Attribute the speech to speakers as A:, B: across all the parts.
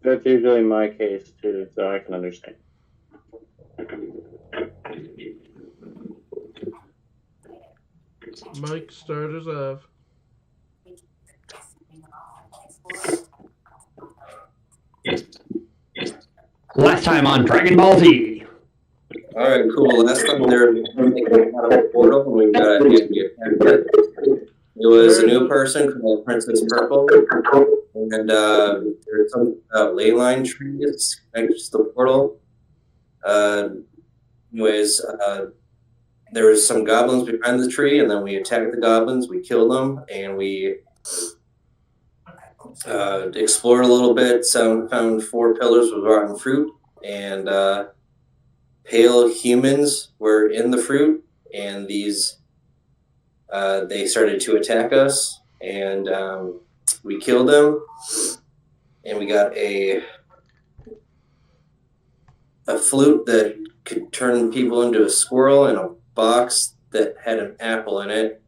A: That's usually my case too, so I can understand.
B: Mike, start us off.
C: Last time on Dragon Ball Z.
D: Alright, cool. Last time there was out of a portal and we got a attack. It was a new person called Princess Purple, and there's some ley line trees next to the portal. Anyways, there was some goblins behind the tree, and then we attacked the goblins. We killed them, and we explored a little bit. Found 4 pillars with rotten fruit, and pale humans were in the fruit, and these they started to attack us, and we killed them, and we got a flute that could turn people into a squirrel, and a box that had an apple in it.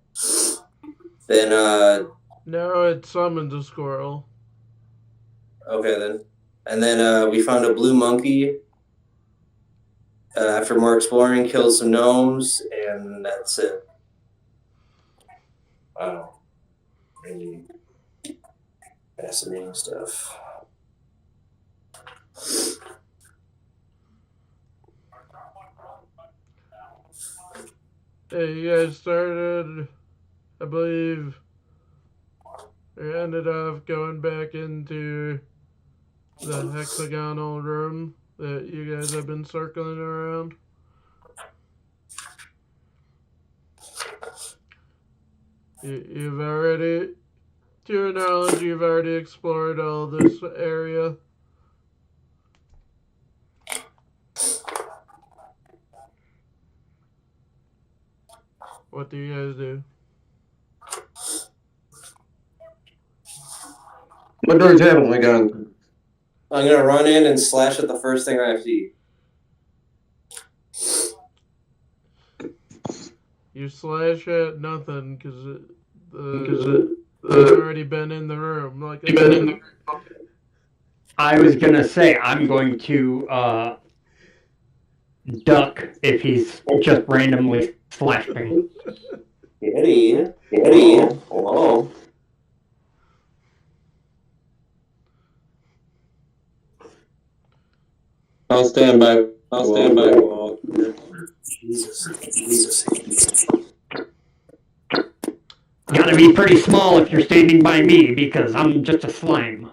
D: Then
B: No, it summons a squirrel.
D: okay then, and then we found a blue monkey. After more exploring, killed some gnomes, and that's it. Wow, really fascinating stuff.
B: Hey, you guys started, I believe, or ended up going back into the hexagonal room that you guys have been circling around. You've already, to your knowledge, you've already explored all this area. What do you guys do?
E: What doors haven't we gone?
D: I'm gonna run in and slash at the first thing I see.
B: You slash at nothing because they've already been in the room. Like I said.
C: I was gonna say I'm going to duck if he's just randomly slashing.
D: Eddie. Hello.
E: I'll stand by.
D: Jesus.
C: Gotta be pretty small if you're standing by me because I'm just a slime.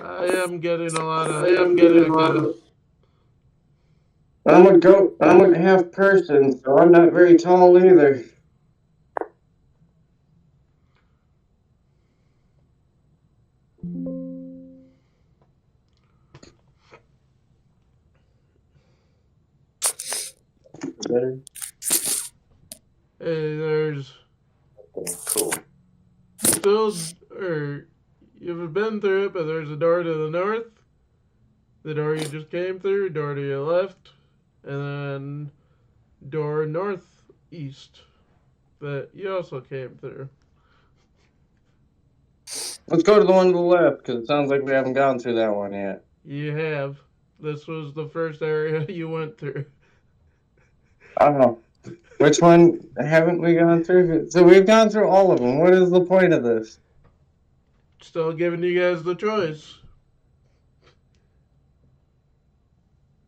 B: I am getting a lot of.
E: I'm a goat. I'm a half person, so I'm not very tall either.
D: Better?
B: Hey, there's
D: Cool.
B: still, or you've been through it, but there's a door to the north, the door you just came through, door to your left, and then door northeast that you also came through.
E: Let's go to the one to the left, because it sounds like we haven't gone through that one yet.
B: You have. This was the first area you went through.
E: I don't know. Which one haven't we gone through? So we've gone through all of them. What is the point of this?
B: Still giving you guys the choice.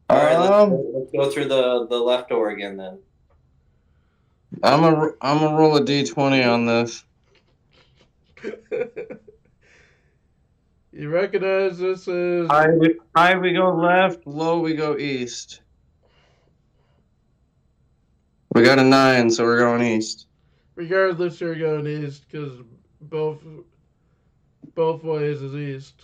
D: Alright, let's go through the left door again then.
E: I'm a roll a d20 on this.
B: You recognize this is
E: High we go left, low we go east. We got a 9, so we're going east.
B: regardless you're going east because both ways is east.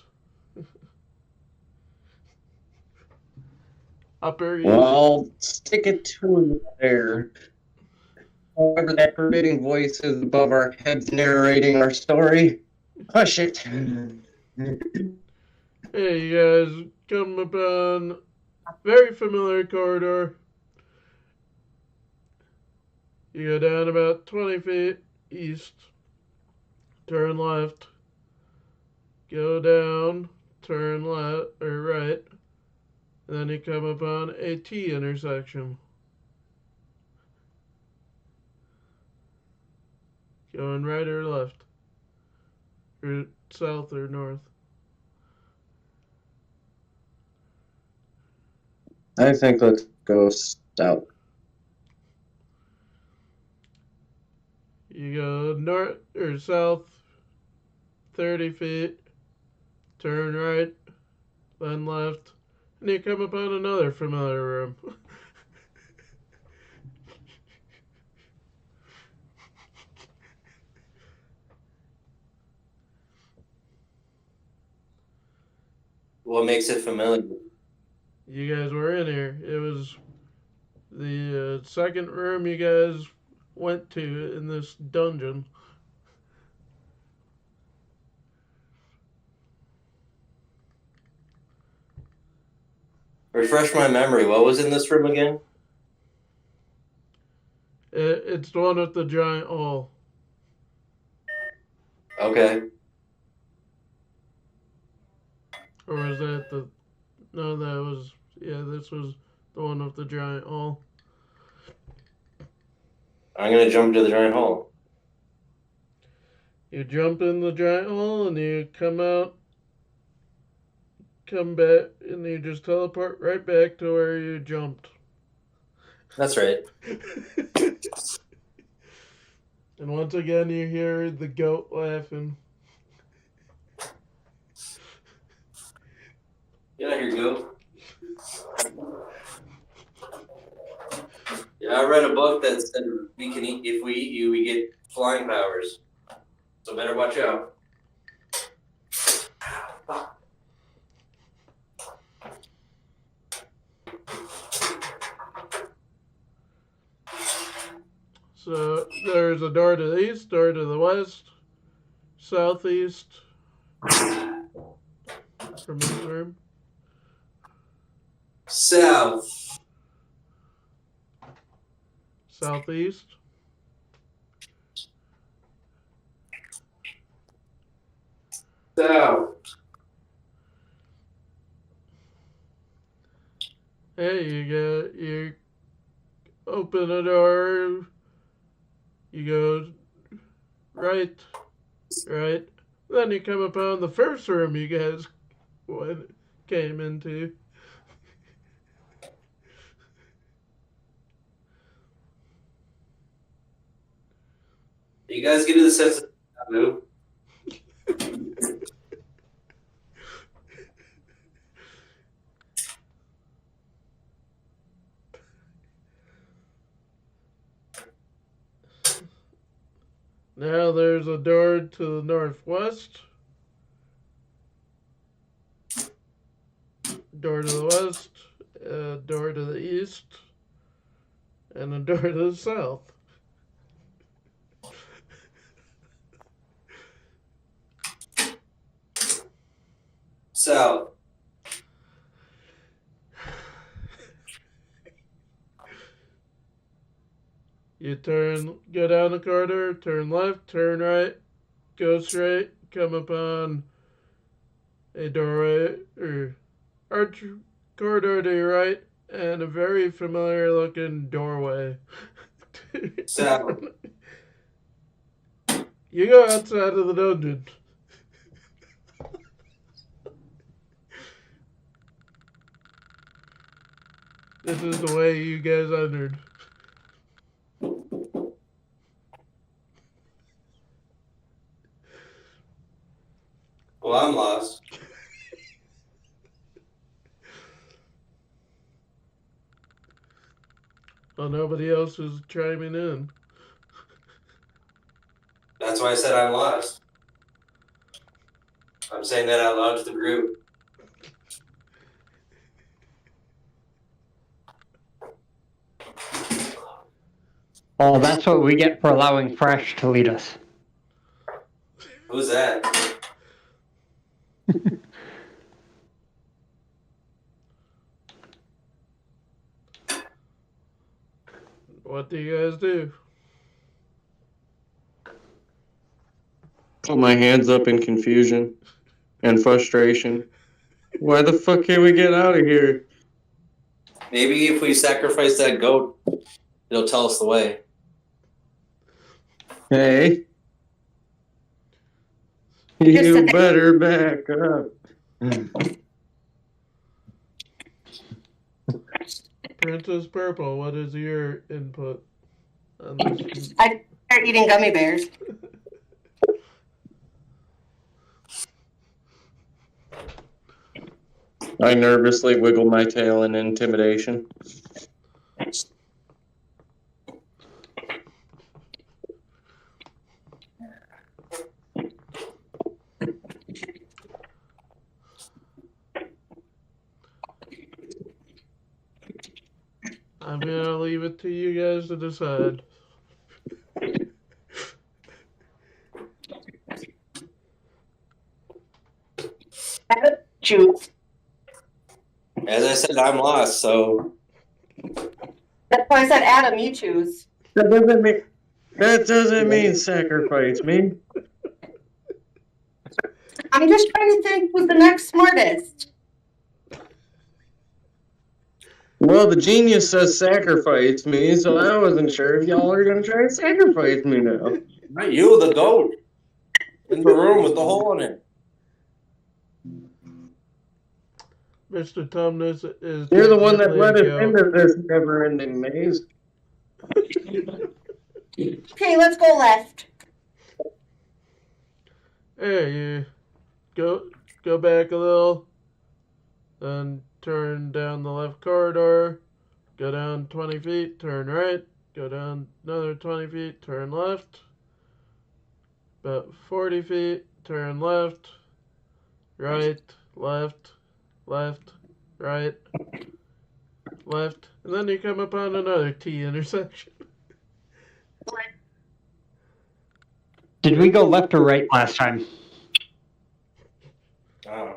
B: Upper east.
E: Well, stick it to there. However, that forbidding voice is above our heads narrating our story. Hush it.
B: Hey, you guys come upon a very familiar corridor. You go down about 20 feet east, turn left, go down turn left or right, and then you come upon a T intersection. Going right or left, or south or north.
E: I think let's go south.
B: You go north or south 30 feet, turn right, then left, and you come upon another familiar room.
D: What makes it familiar?
B: You guys were in here. It was the second room you guys went to in this dungeon.
D: Refresh my memory. What was in this room again?
B: It's the one with the giant hall.
D: Okay.
B: Or was that the... No, that was... Yeah, this was the one with the giant hall.
D: I'm gonna jump to the giant hall.
B: You jump in the giant hall and you come out, come back, and you just teleport right back to where you jumped.
D: That's right.
B: And once again, you hear the goat laughing.
D: Get out here, goat. Yeah, I read a book that said we can eat if we eat you, we get flying powers. So better watch out.
B: So there's a door to the east, door to the west, southeast from this room.
D: South.
B: Southeast.
D: South.
B: Hey, you open a door, you go right, then you come upon the first room you guys came into.
D: You guys get to the sense of taboo.
B: Now there's a door to the northwest, door to the west, a door to the east, and a door to the south.
D: South.
B: You go down the corridor, turn left, turn right, go straight, come upon a doorway or arch corridor to your right, and a very familiar looking doorway.
D: South.
B: You go outside of the dungeon. This is the way you guys entered.
D: Well, I'm lost.
B: Well, nobody else is chiming in.
D: That's why I said I'm lost. I'm saying that out loud to the group.
C: Oh, that's what we get for allowing Fresh to lead us.
D: Who's that?
B: What do you guys do?
E: Put my hands up in confusion and frustration. Why the fuck can't we get out of here?
D: Maybe if we sacrifice that goat, it'll tell us the way.
E: Hey.
F: Just
E: You
F: sit there.
E: better back up.
B: Princess Purple, what is your input on this?
F: I start eating gummy bears.
E: I nervously wiggle my tail in intimidation.
B: I'm gonna leave it to you guys to decide.
F: Choose.
D: As I said, I'm lost, so
F: That's why I said Adam, you choose.
E: That doesn't mean sacrifice me.
F: I'm just trying to think who's the next smartest.
E: Well, the genius says sacrifice me, so I wasn't sure if y'all are gonna try to sacrifice me now.
D: not you, the goat, in the room with the hole in it.
B: Mr. Tumnus is.
E: You're the one that
B: definitely
E: led us
B: a goat.
E: into this never-ending maze.
F: Okay, let's go left.
B: Hey, you go back a little, then turn down the left corridor, go down 20 feet, turn right, go down another 20 feet, turn left, about 40 feet, turn left, right, left, left, right, left, and then you come upon another T intersection.
C: Did we go left or right last time?
D: Oh.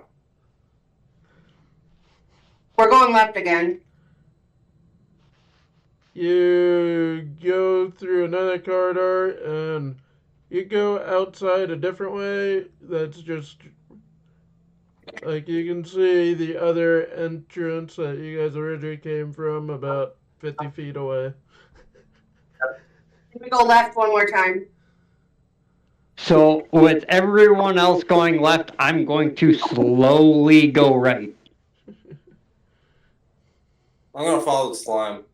F: We're going left again.
B: You go through another corridor and you go outside a different way. That's just like you can see the other entrance that you guys originally came from about 50 feet away.
F: We go left one more time.
C: So with everyone else going left, I'm going to slowly go right.
D: I'm gonna follow the slime.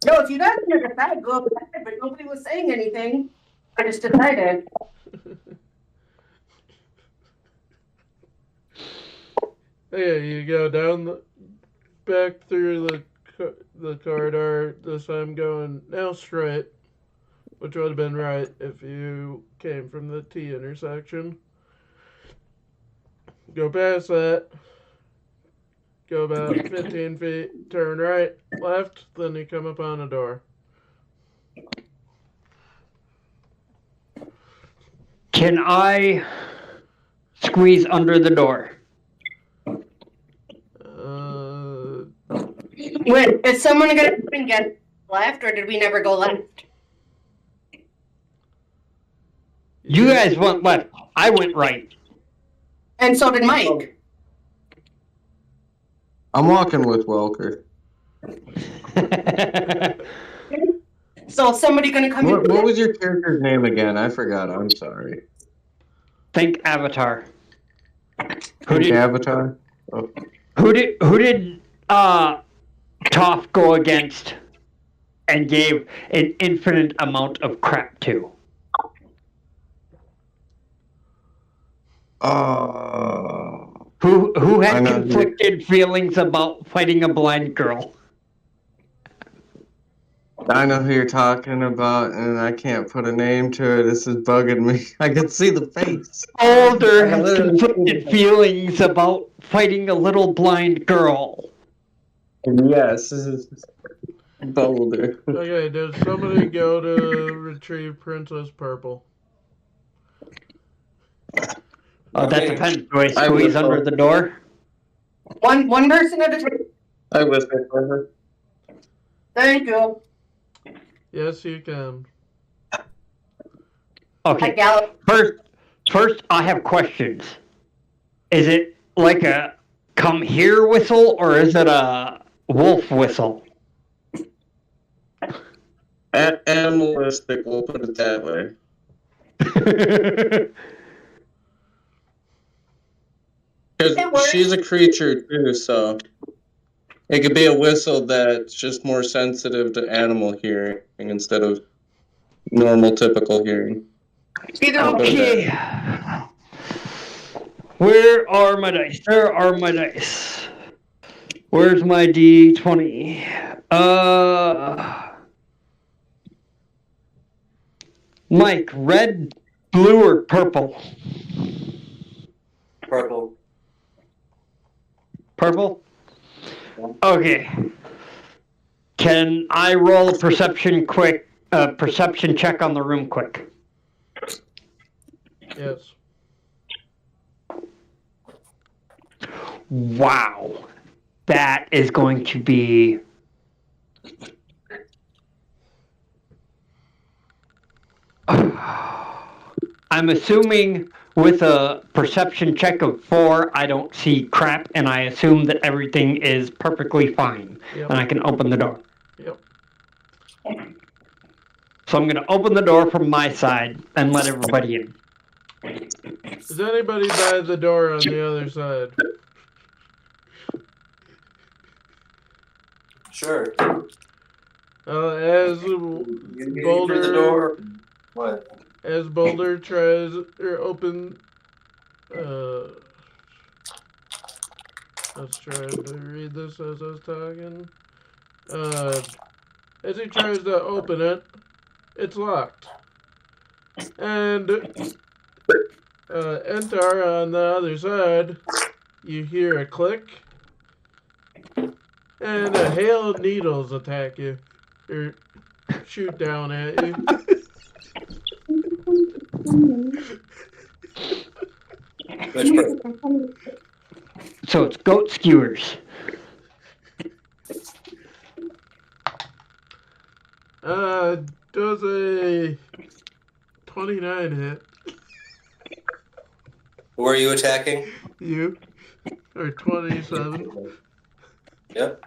F: No, if you guys want to decide, go ahead, but nobody was saying anything. I just decided.
B: Okay, you go down back through the corridor. This time going now straight, which would have been right if you came from the T intersection. Go past that. Go about 15 feet, turn right, left, then you come upon a door.
C: Can I squeeze under the door?
F: Wait, is someone gonna get left, or did we never go left?
C: You guys went left. I went right.
F: And so did Mike.
E: I'm walking with Welker.
F: So is somebody gonna come in?
E: What was your character's name again? I forgot. I'm sorry.
C: Think Avatar.
E: Avatar? Oh.
C: Who did Toph go against and gave an infinite amount of crap to? Who had conflicted feelings about fighting a blind girl?
E: I know who you're talking about, and I can't put a name to it. This is bugging me. I can see the face.
C: Boulder has conflicted feelings about fighting a little blind girl.
E: Yes, this is Boulder.
B: Okay, did somebody go to retrieve Princess Purple?
C: That depends. Do I squeeze under the door?
F: One person at a time.
E: I whispered for her.
F: Thank you.
B: Yes, you can.
F: I
C: Okay.
F: gallop.
C: First, I have questions. Is it like a come here whistle, or is it a wolf whistle?
E: Animalistic, we'll put it that way. Because she's a creature too, so it could be a whistle that's just more sensitive to animal hearing instead of normal, typical hearing.
C: Okay. Where are my dice? There are my dice. Where's my D20? Mike, red, blue, or purple?
D: Purple.
C: Purple? Okay. Can I roll a perception check on the room quick?
B: Yes.
C: Wow. That is going to be... I'm assuming with a perception check of 4, I don't see crap, and I assume that everything is perfectly fine,
B: Yep.
C: and I can open the door.
B: Yep.
C: So I'm going to open the door from my side and let everybody in.
B: Is anybody by the door on the other side?
D: Sure.
B: As
D: You
B: Boulder
D: through the door. What?
B: As Boulder tries or open, let's try to read this as I was talking. As he tries to open it, it's locked. And Entar on the other side, you hear a click, and a hail of needles attack you, or shoot down at you.
D: Which person?
C: So it's goat skewers.
B: Does a 29 hit?
D: Who are you attacking?
B: You? Or 27?
D: Yep.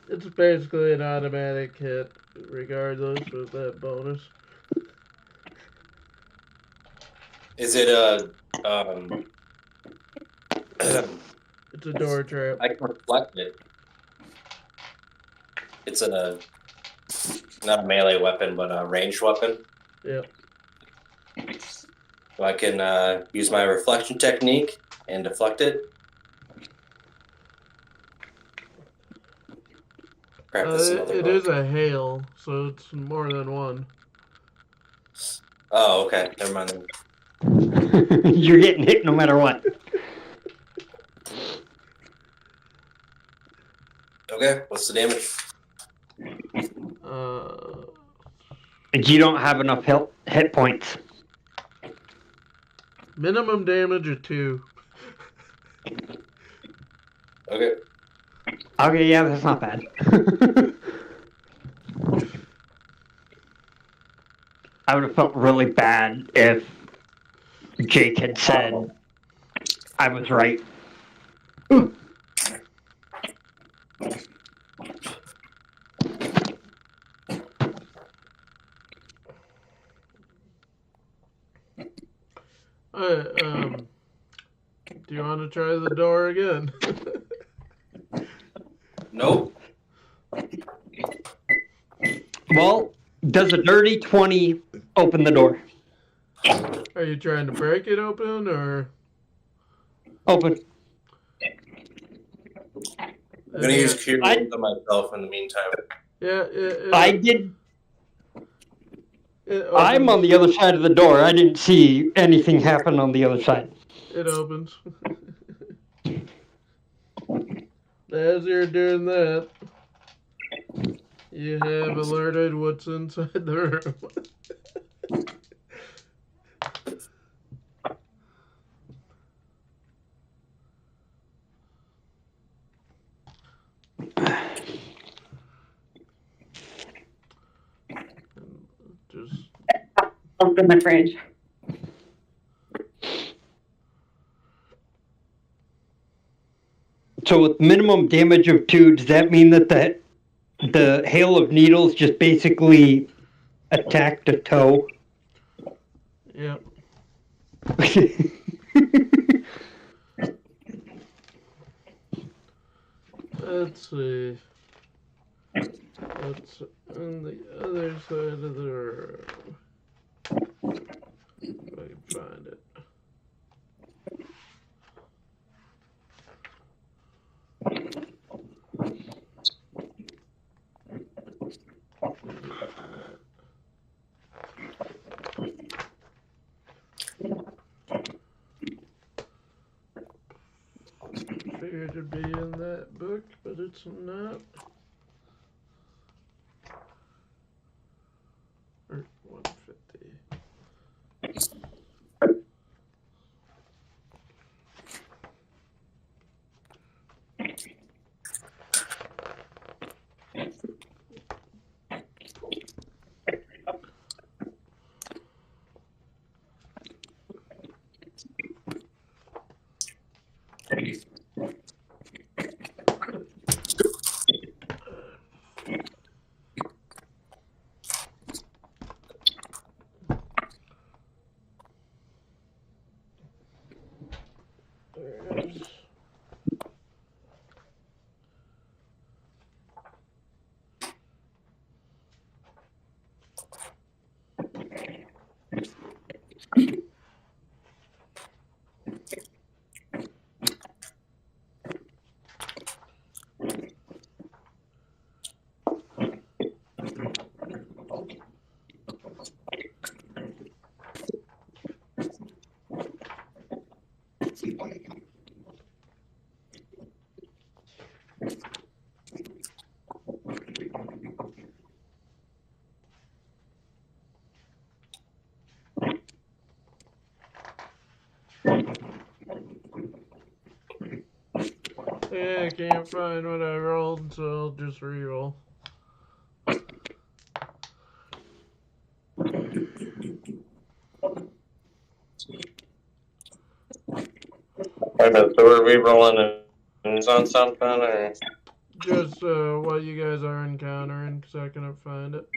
B: It's basically an automatic hit, regardless with that bonus.
D: Is it a
B: It's a door trap.
D: I can reflect it. It's not a melee weapon, but a ranged weapon.
B: Yep.
D: So I can use my reflection technique and deflect it. Crap, this is another
B: It
D: book.
B: is a hail, so it's more than one.
D: Oh, okay. Never mind. Then.
C: You're getting hit no matter what.
D: Okay, what's the damage?
C: You don't have enough hit points.
B: Minimum damage of 2.
D: Okay.
C: Okay, yeah, that's not bad. I would have felt really bad if Jake had said I was right.
B: Do you want to try the door again?
D: Nope.
C: Well, does a dirty 20 open the door?
B: Are you trying to break it open, or?
C: Open.
D: I'm gonna use cure wounds on myself in the meantime.
B: Yeah,
C: I did. I'm on the other side of the door. I didn't see anything happen on the other side.
B: It opens. As you're doing that, you have alerted what's inside the room.
F: Up in the fridge.
C: So with minimum damage of 2, does that mean that the hail of needles just basically attacked a toe?
B: Yep. Let's see. What's on the other side of the room? If I can find it. Figured it'd be in that book, but it's not. Or 150. There it is. Yeah, I can't find what I rolled, so I'll just re-roll.
E: Wait a minute, so are we rolling in on something, or?
B: Just what you guys are encountering, because I couldn't find it.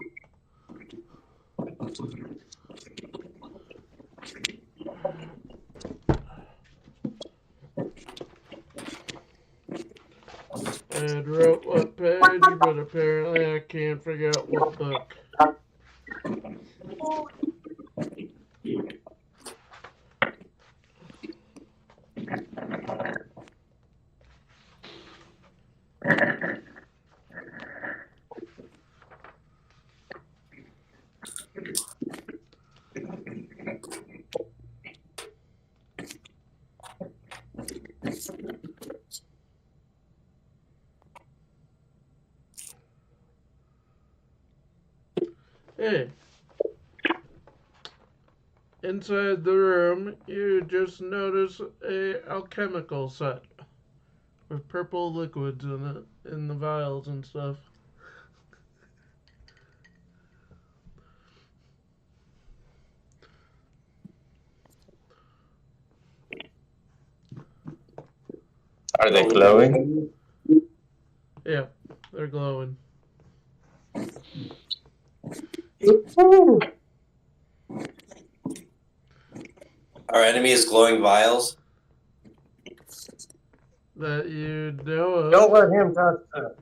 B: I had wrote what page, but apparently I can't figure out what book. Hey. Inside the room, you just notice a alchemical set with purple liquids in it, in the vials and stuff.
E: Are they glowing?
B: Yeah, they're glowing.
D: Our enemy is glowing vials.
B: That you know of.
E: Don't let him touch that.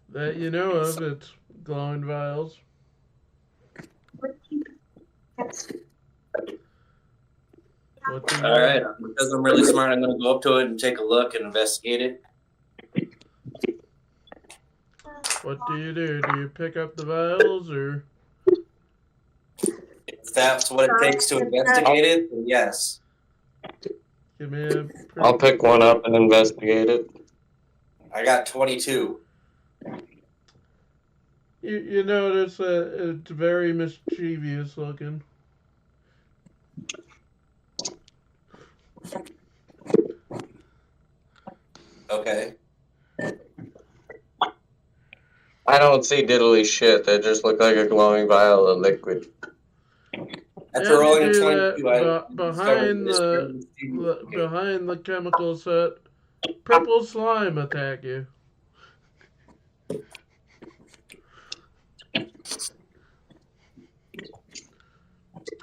B: That you know of, it's glowing vials. What do you
D: All right, because I'm really smart, I'm going to go up to it and take a look and investigate it.
B: What do you do? Do you pick up the vials, or?
D: If that's what it takes to investigate it, then yes.
B: Give me a.
E: I'll pick one up and investigate it.
D: I got 22.
B: You notice that it's very mischievous looking.
D: Okay.
E: I don't see diddly shit. They just look like a glowing vial of liquid.
D: After
B: As you
D: rolling a
B: do
D: 22, I
B: that,
D: discovered this.
B: behind the chemical set, purple slime attack you.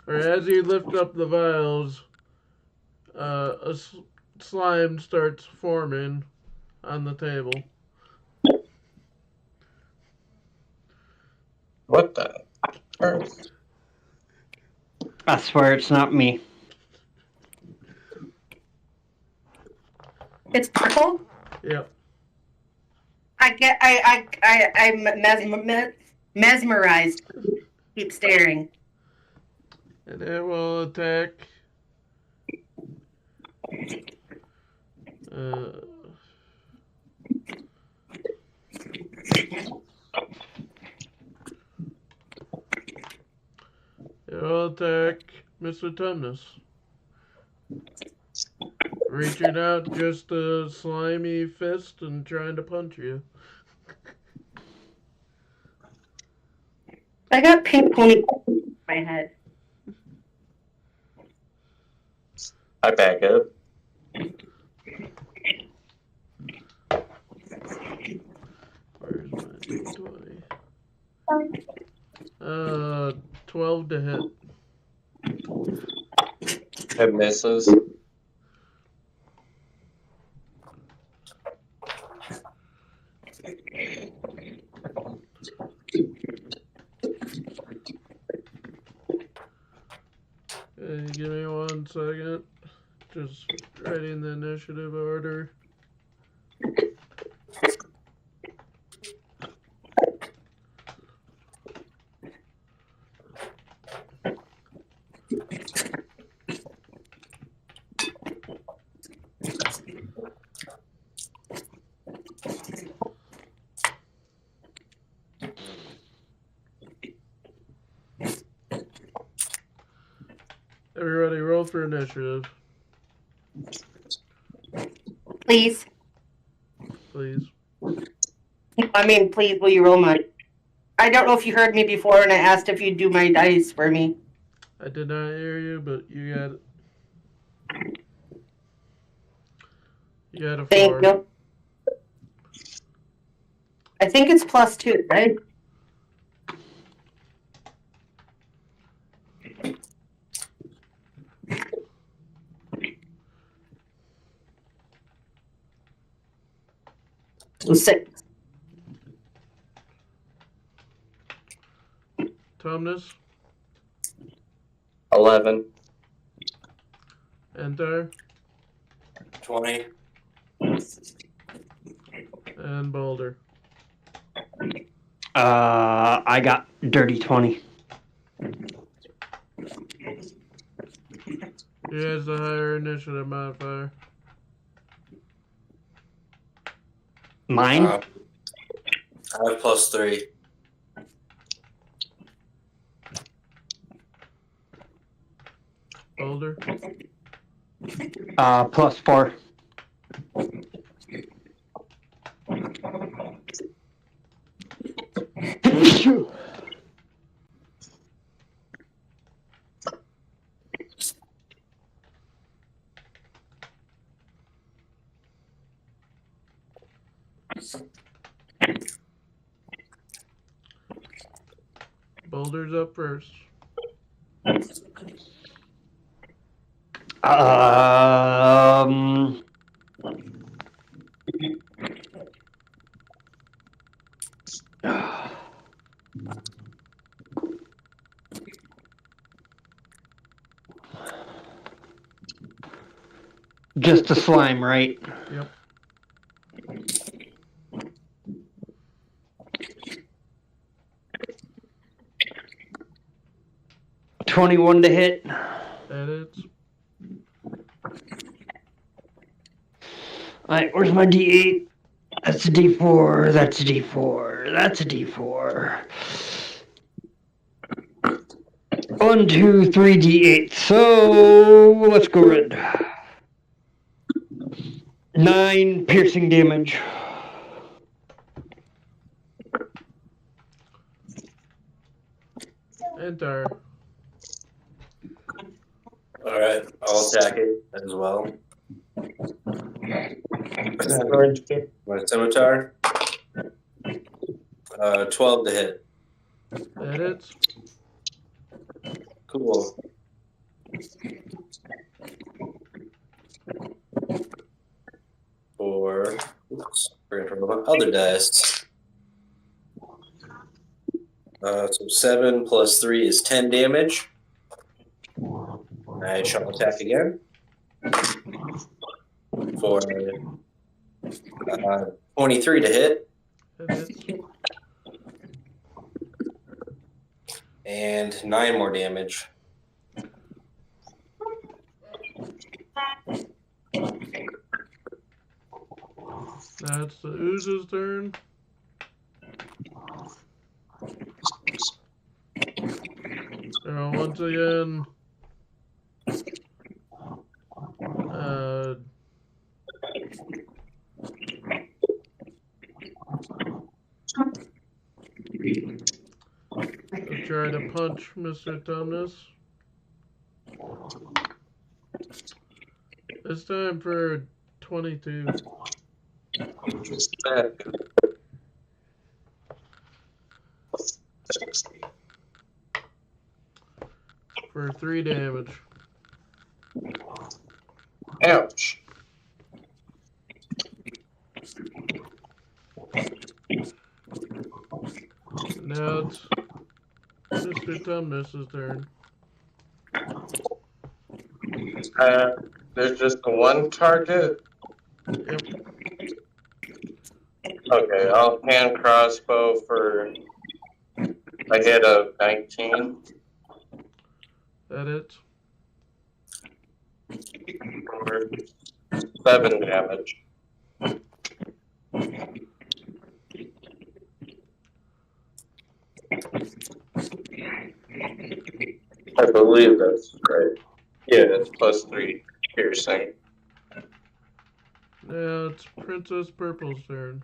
B: Or as you lift up the vials, slime starts forming on the table.
E: What the earth?
C: I swear it's not me.
F: It's purple.
B: Yep.
F: I'm mesmerized. Keep staring.
B: And it will attack. It will attack Mr. Tumnus. Reaching out just a slimy fist and trying to punch you.
F: I got pink pony in my head.
E: I back up.
B: Where's my 20? 12 to hit.
E: It misses.
B: Hey, give me 1 second. Just writing the initiative order. Everybody roll for initiative,
F: Please.
B: please.
F: I mean, please, will you roll mine? I don't know if you heard me before and I asked if you'd do my dice for me.
B: I did not hear you, but you got it. You got a 4.
F: Thank you. I think it's +2, right? So 6.
B: Tumnus,
E: 11.
B: Enter,
D: 20.
B: and Boulder.
C: I got dirty 20.
B: Who has the higher initiative modifier?
C: Mine?
D: I have +3.
B: Boulder?
C: +4.
B: Boulder's up first.
C: Um, just a slime, right?
B: Yep.
C: $21 to hit.
B: That is.
C: Alright, where's my D8? That's a D4, that's a D4, that's a D4. 1, 2, 3 D8. So let's go red. 9 piercing damage.
B: Enter.
D: All right, I'll attack it as well. My scimitar. 12 to hit.
B: That hits.
D: Cool. We're going to roll my other dice. So 7 plus 3 is 10 damage. I shall attack again. For 23 to hit.
B: That hits.
D: And 9 more damage.
B: That's the ooze's turn. Once again, I'll try to punch Mr. Tumnus. This time for 22. For 3 damage.
E: Ouch.
B: Now it's Mr. Tumnus' turn.
E: There's just the one target?
B: Yep.
E: Okay, I'll hand crossbow for a hit of 19.
B: That hits.
E: For 7 damage. I believe that's right. Yeah, it's plus 3 piercing.
B: Now it's Princess Purple's turn.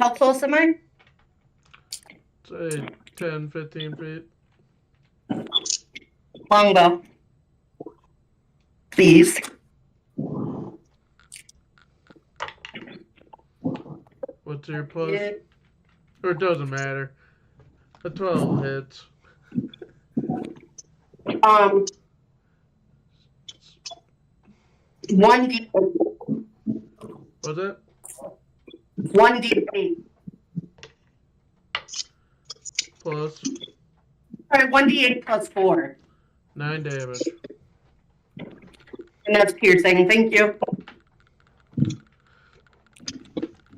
F: How close am I?
B: Say 10, 15 feet.
F: Longbow. Please.
B: What's your plus?
F: Yeah.
B: Or it doesn't matter. A 12 hits.
F: 1d.
B: What's that?
F: 1d8.
B: Plus
F: Alright, 1d8 plus 4.
B: 9 damage.
F: And that's piercing. Thank you.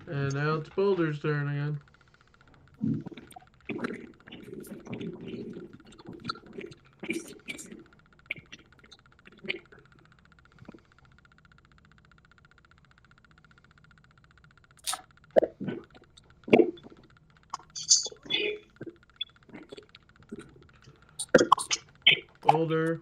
B: And now it's Boulder's turn again. Boulder.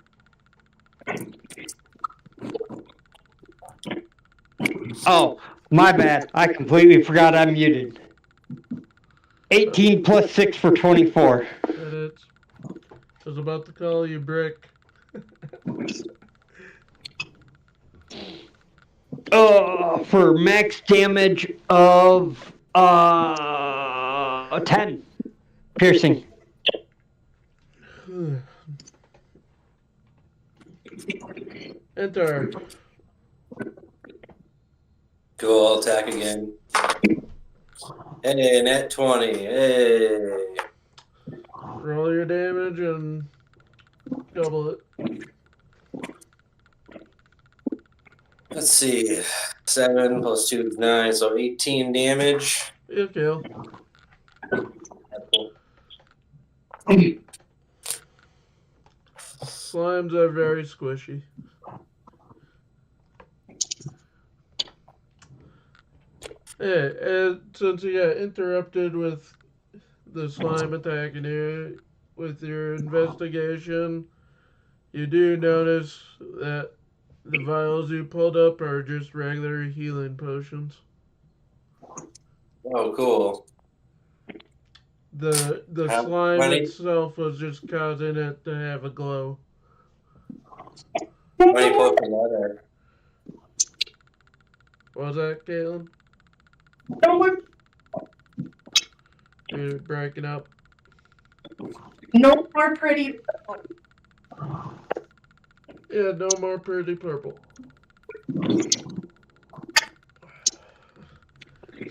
C: Oh, my bad. I completely forgot I'm muted. 18 plus 6 for 24.
B: That hits. I was about to call you Brick.
C: For max damage of 10 piercing.
B: Enter.
D: Cool, I'll attack again. Hey, net 20. Hey.
B: Roll your damage and double it.
D: Let's see. 7 plus 2 is 9, so 18 damage.
B: You kill. Slimes are very squishy. Hey, and since you got interrupted with the slime attacking you with your investigation, you do notice that The vials you pulled up are just regular healing potions.
D: Oh, cool.
B: The
D: How
B: slime
D: many-
B: itself was just causing it to have a glow.
D: How many potions are there?
B: What was that, Caitlin? You're breaking up.
F: No more pretty.
B: Yeah, no more pretty purple.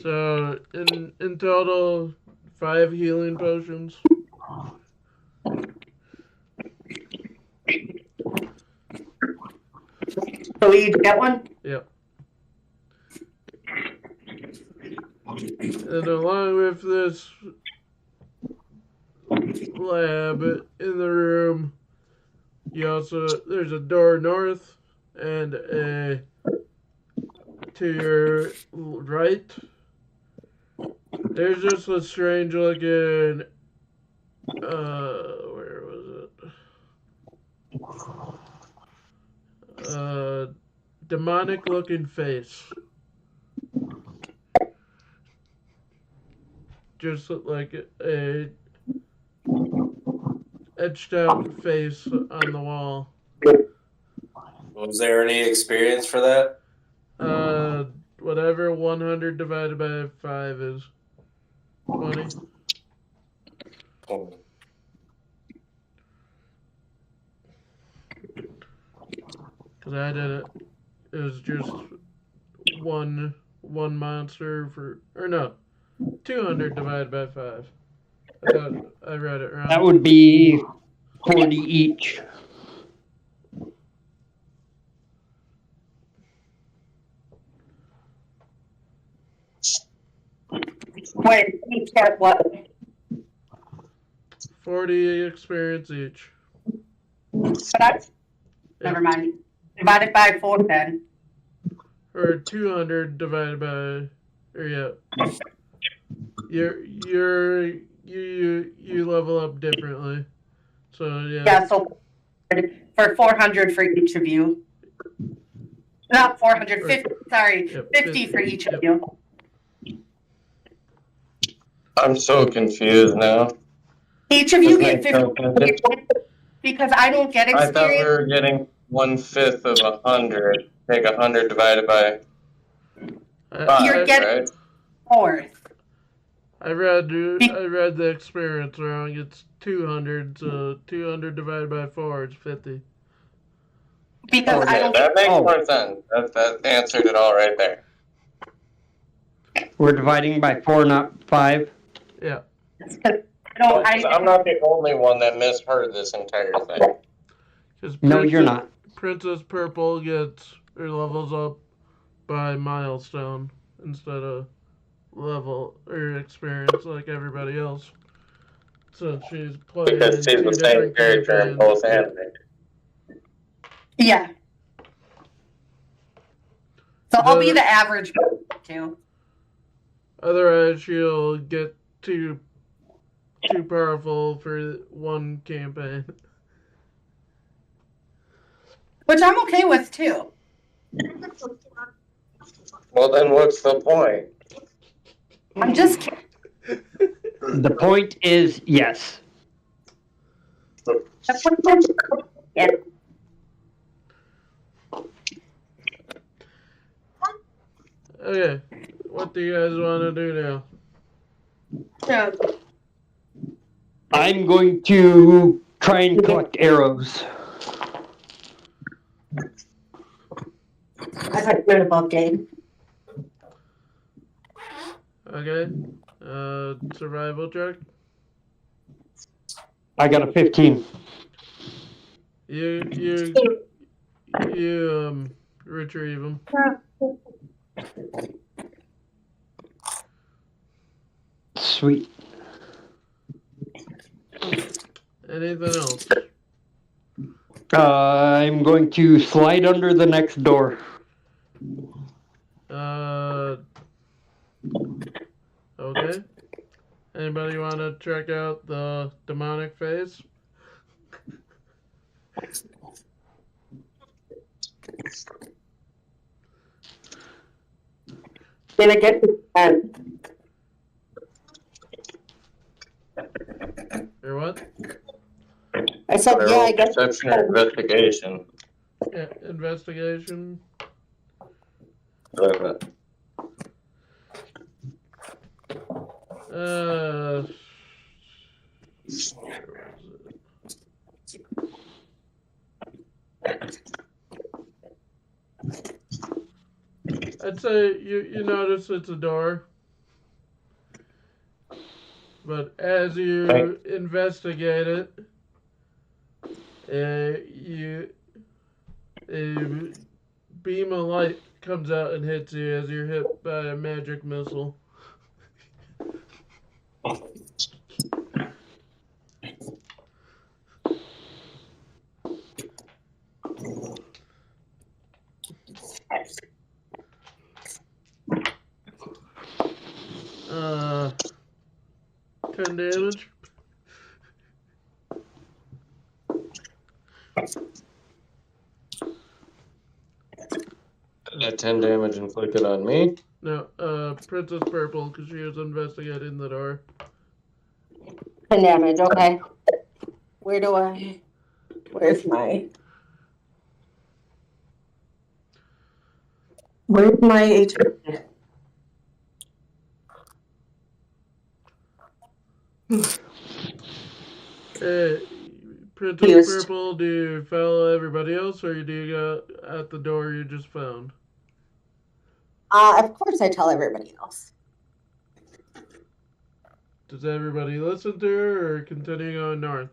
B: So in total, 5 healing potions.
F: So we each get one?
B: Yep. And along with this lab in the room, there's a door north and a to your right. There's just a strange looking where was it? Demonic looking face. Just like a etched out face on the wall.
D: Was there any experience for that?
B: Whatever 100 divided by 5 is. 20.
D: Oh.
B: Because I did it. It was just one monster for, or no, 200 divided by 5. I thought I read it wrong.
C: That would be 40 each.
F: Wait, each get what?
B: 40 experience each.
F: So that's, never mind. Divided by 4 then.
B: Or 200 divided by, or yeah. You level up differently. So yeah.
F: Yeah, so for 400 for each of you. Not 450, sorry,
B: Yep,
F: 50 for each of you.
E: I'm so confused now.
F: Each of you
E: Doesn't
F: get
E: make
F: 50 because I don't get
E: I thought we
F: experience.
E: were getting 1/5 of 100. Take 100 divided by
F: You're
E: 5,
F: getting
E: right?
F: 4th.
B: I read the experience wrong. It's 200, so 200 divided by 4 is 50.
F: Because I
E: Okay,
F: don't
E: that makes
C: Oh.
E: more sense. That answered it all right there.
C: We're dividing by 4, not 5.
B: Yeah.
F: no,
E: I'm not the only one that misheard this entire thing.
C: No, you're not.
B: Princess Purple gets or levels up by milestone instead of level or experience like everybody else. So she's playing
E: Because
B: in
E: she's
B: 2
E: the same
B: different
E: character in
B: campaigns.
E: both anime.
F: Yeah. So I'll be the average too.
B: Otherwise, she'll get too powerful for one campaign.
F: Which I'm okay with too.
E: Well, then what's the point?
F: I'm just kidding.
C: The point is yes.
F: Yeah.
B: Okay, what do you guys want to do now?
F: Yeah.
C: I'm going to try and collect arrows.
F: I heard good about game.
B: Okay, survival check.
C: I got a 15.
B: You retrieve them.
C: Sweet.
B: Anything else?
C: I'm going to slide under the next door.
B: Okay. Anybody want to check out the demonic face?
F: Did I get to
B: Or what?
F: I said, yeah, I guess.
E: Perception or investigation.
B: Yeah, investigation.
E: Uh,
B: Where was it? I'd say you notice it's a door. But as you investigate it, you a beam of light comes out and hits you as you're hit by a magic missile. Uh, 10 damage.
E: That 10 damage inflicted on me.
B: No, Princess Purple, because she was investigating the door.
F: 10 damage, okay. Where's my HP?
B: Hey, Princess
F: Used.
B: Purple, do you follow everybody else, or do you go at the door you just found?
F: Of course I tell everybody else.
B: Does everybody listen to her, or continuing on north?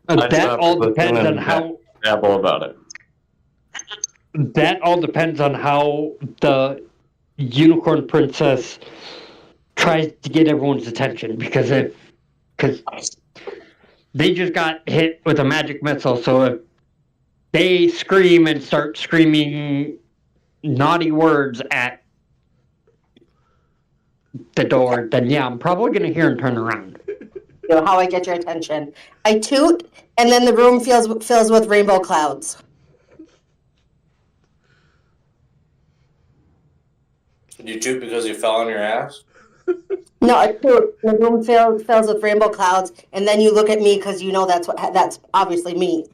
C: That all depends on how.
E: Babble about it.
C: That all depends on how the Unicorn Princess tries to get everyone's attention, because they just got hit with a magic missile, so if they scream and start screaming naughty words at the door, then yeah, I'm probably gonna hear and turn around.
F: You know how I get your attention. I toot, and then the room fills with rainbow clouds.
D: Did you toot because you fell on your ass?
F: No, I toot. The room fills with rainbow clouds, and then you look at me because you know that's obviously me.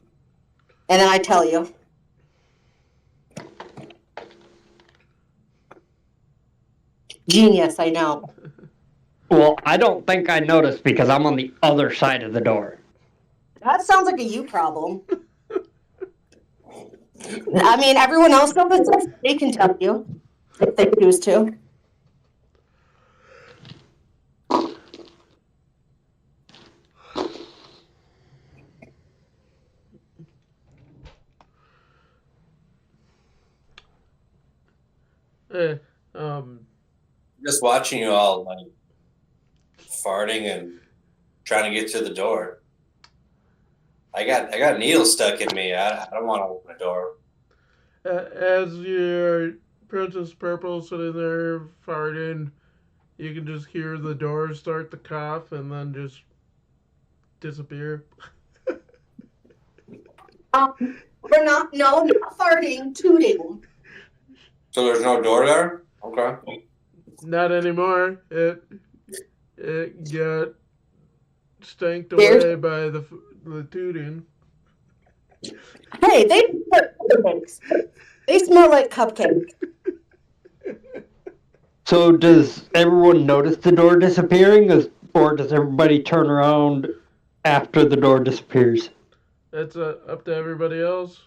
F: And then I tell you. Genius, I know.
C: Well, I don't think I noticed because I'm on the other side of the door.
F: That sounds like a you problem. I mean, everyone else knows this. They can tell you if they choose to.
B: Eh,
D: Just watching you all like farting and trying to get to the door. I got needles stuck in me. I don't want to open a door.
B: as your Princess Purple sitting there farting, you can just hear the door start to cough and then just disappear.
F: We're not farting, tooting.
D: So there's no door there? Okay.
B: Not anymore. It got stanked away by the tooting.
F: Hey, they put cupcakes. They smell like cupcakes.
C: So does everyone notice the door disappearing, or does everybody turn around after the door disappears?
B: That's up to everybody else.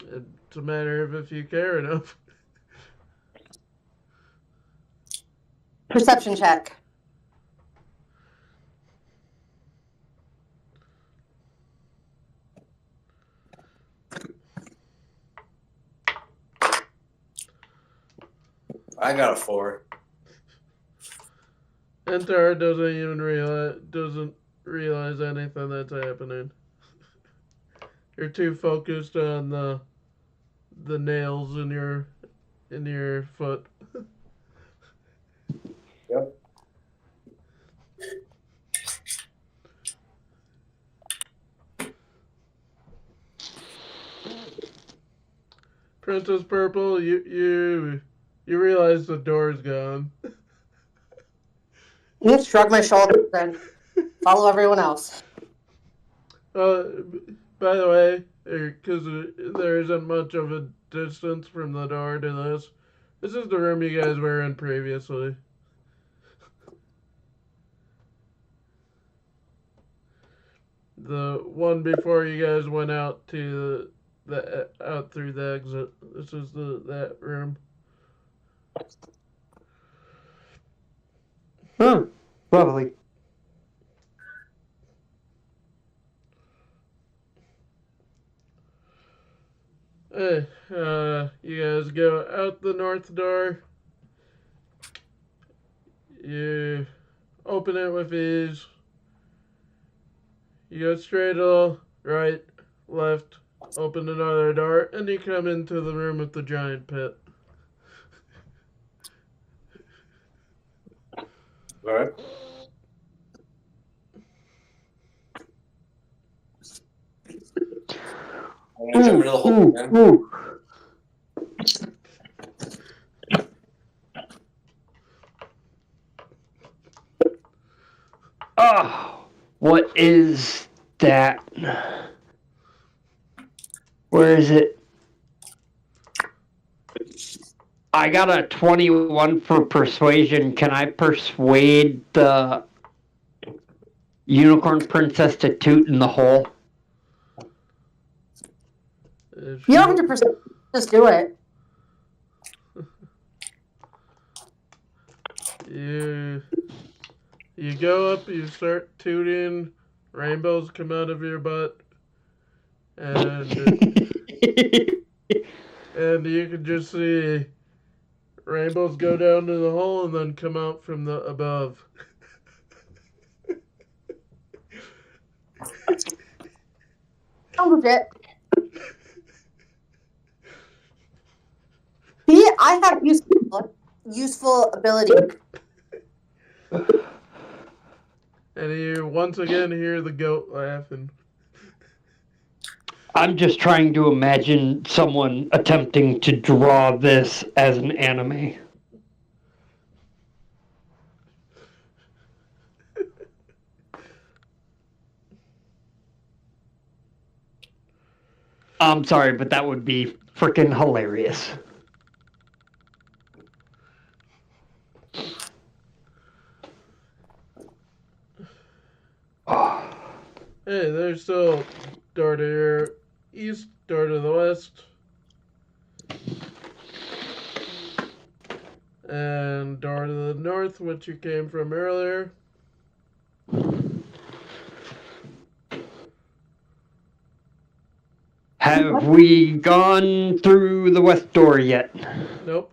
B: It's a matter of if you care enough.
F: Perception check.
D: I got a 4.
B: Entar doesn't realize anything that's happening. You're too focused on the nails in your foot.
D: Yep.
B: Princess Purple, you realize the door's gone.
F: Shrug my shoulders and follow everyone else.
B: By the way, because there isn't much of a distance from the door to this is the room you guys were in previously. The one before you guys went out to out through the exit. This is that room.
C: Oh, lovely.
B: Hey, you guys go out the north door. You open it with ease. You go straight right, left, open another door, and you come into the room with the giant pit.
D: All right. I'm gonna jump into the hole again.
C: Oh, what is that? Where is it? I got a 21 for persuasion. Can I persuade the unicorn princess to toot in the hole?
F: You don't have to just do it.
B: You go up, you start tooting, rainbows come out of your butt, and you can just see rainbows go down to the hole and then come out from the above.
F: Oh, legit. See, I have useful ability.
B: And you once again hear the goat laughing.
C: I'm just trying to imagine someone attempting to draw this as an anime. I'm sorry, but that would be freaking hilarious.
B: Hey, there's still door to your east, door to the west, and door to the north, which you came from earlier.
C: Have we gone through the west door yet?
B: Nope.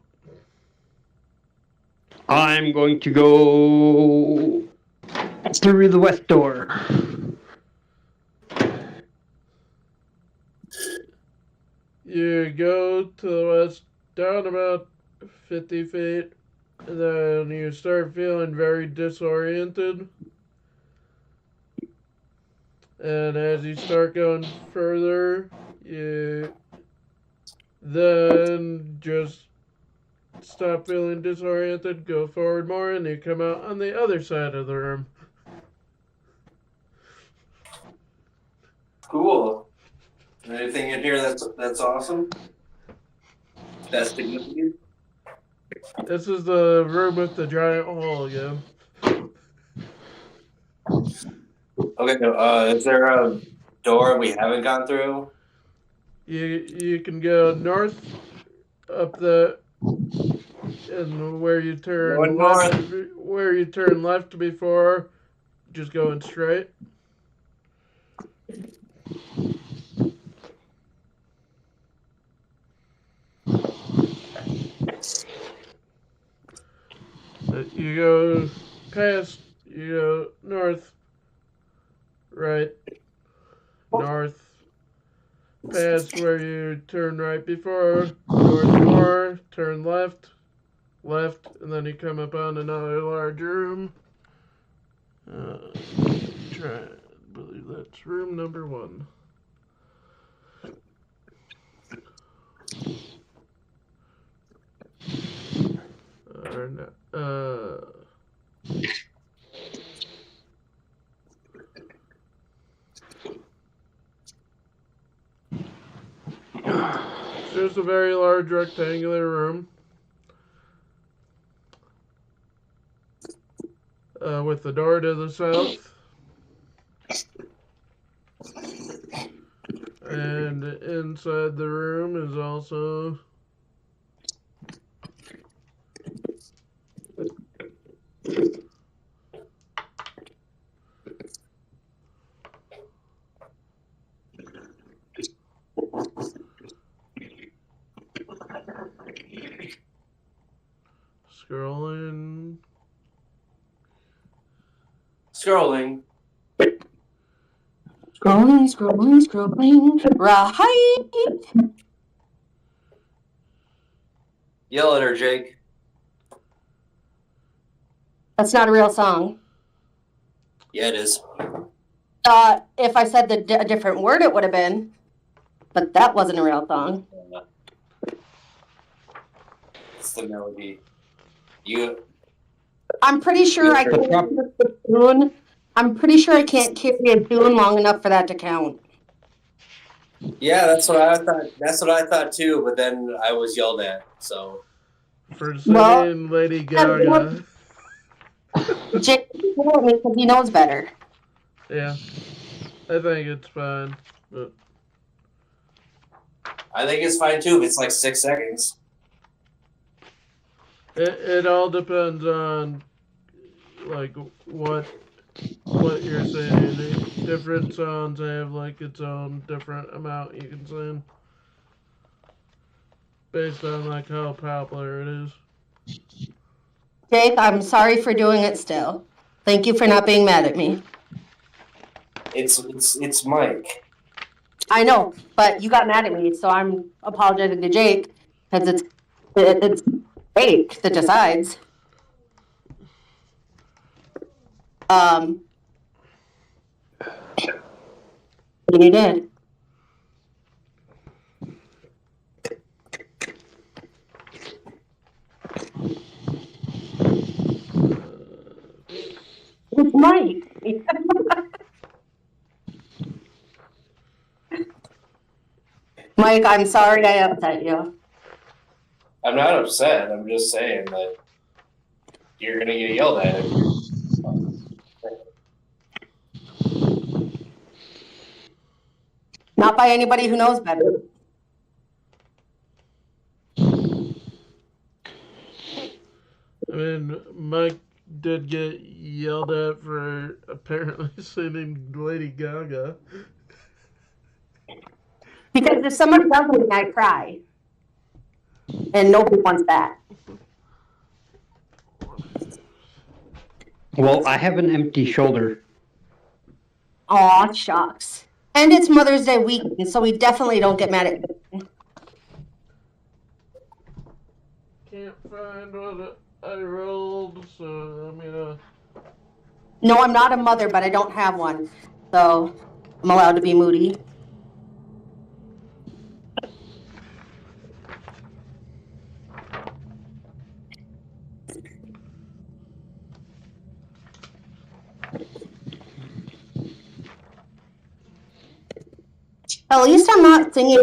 C: I'm going to go through the west door.
B: You go to the west, down about 50 feet, and then you start feeling very disoriented. And as you start going further, you then just stop feeling disoriented, go forward more, and you come out on the other side of the room.
D: Cool. Anything in here that's awesome? That's significant.
B: This is the room with the giant hole again.
D: Okay. Is there a door we haven't gone through?
B: You can go north up and where you turn left before, just going straight. You go past, you go north, right, north, past where you turn right before, north more, turn left, and then you come up on another large room. I believe that's room number 1. Or no, it's just a very large rectangular room. With the door to the south. And inside the room is also scrolling.
D: Scrolling.
F: Scrolling. Right.
D: Yell at her, Jake.
F: That's not a real song.
D: Yeah, it is.
F: If I said a different word, it would have been. But that wasn't a real song.
D: It's the melody.
F: I'm pretty sure I can't carry a tune. I'm pretty sure I can't carry a tune long enough for that to count.
D: Yeah, that's what I thought. That's what I thought too. But then I was yelled at. So
B: For singing Lady Gaga.
F: Jake told me because he knows better.
B: Yeah. I think it's fine. But
D: I think it's fine too. If it's like 6 seconds.
B: it all depends on like what you're saying. Different songs have like its own different amount you can sing. Based on like how popular it is.
F: Jake, I'm sorry for doing it still. Thank you for not being mad at me.
D: It's Mike.
F: I know, but you got mad at me, so I'm apologizing to Jake because it's Jake that decides. And you did. It's Mike. Mike, I'm sorry I upset you.
D: I'm not upset. I'm just saying that you're gonna get yelled at.
F: Not by anybody who knows better.
B: I mean, Mike did get yelled at for apparently singing Lady Gaga.
F: Because if somebody does something, I cry. And nobody wants that.
C: Well, I have an empty shoulder.
F: Aw, shucks. And it's Mother's Day weekend, so we definitely don't get mad at you.
B: Can't find what I rolled, so I'm gonna.
F: No, I'm not a mother, but I don't have one. So I'm allowed to be moody. At least I'm not singing.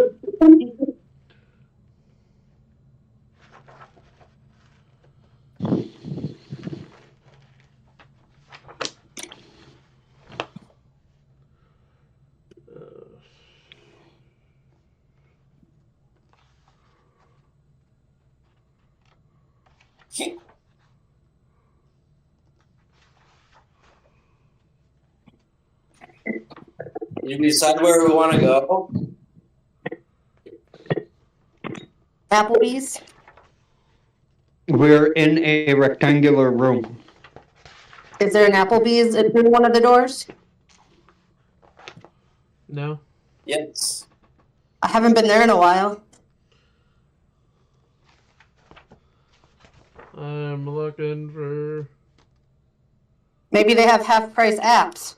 D: You decide where we want to go.
F: Applebee's.
C: We're in a rectangular room.
F: Is there an Applebee's in one of the doors?
B: No.
D: Yes.
F: I haven't been there in a while.
B: I'm looking for.
F: Maybe they have half-price apps.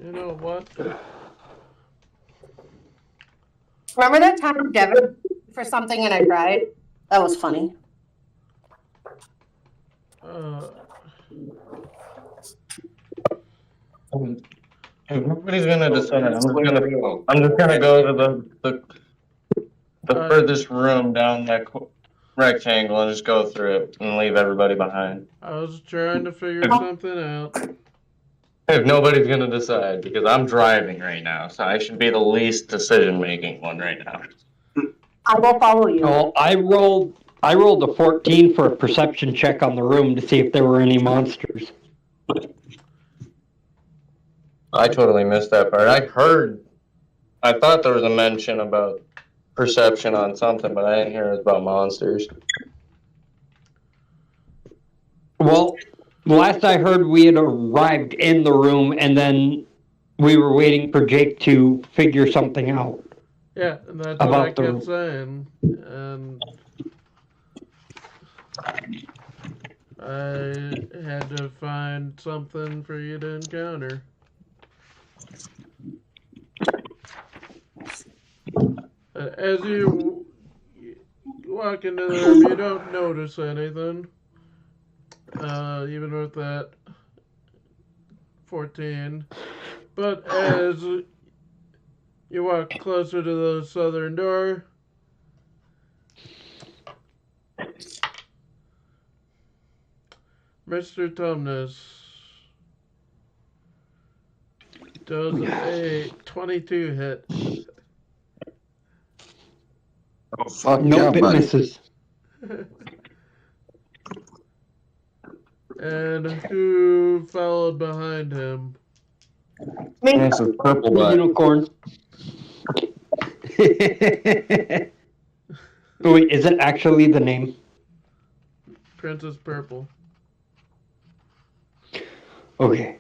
B: You know what?
F: Remember that time Devin for something and I cried? That was funny.
E: If nobody's gonna decide, I'm just gonna go to the furthest room down that rectangle and just go through it and leave everybody behind.
B: I was trying to figure something out.
E: If nobody's gonna decide, because I'm driving right now, so I should be the least decision-making one right now.
F: I will follow you.
C: Well, I rolled a 14 for a perception check on the room to see if there were any monsters.
E: I totally missed that part. I thought there was a mention about perception on something, but I didn't hear it was about monsters.
C: Well, last I heard, we had arrived in the room, and then we were waiting for Jake to figure something out.
B: Yeah, and that's what I
C: About the
B: kept saying. And I had to find something for you to encounter. As you walk into the room, you don't notice anything. Even with that 14. But as you walk closer to the southern door, Mr. Tumnus does a 22 hit.
E: Oh, fuck
C: Nope, it misses.
B: And who followed behind him?
F: Me.
E: This is purple butt.
C: Unicorn. Wait, is it actually the name?
B: Princess Purple.
C: Okay.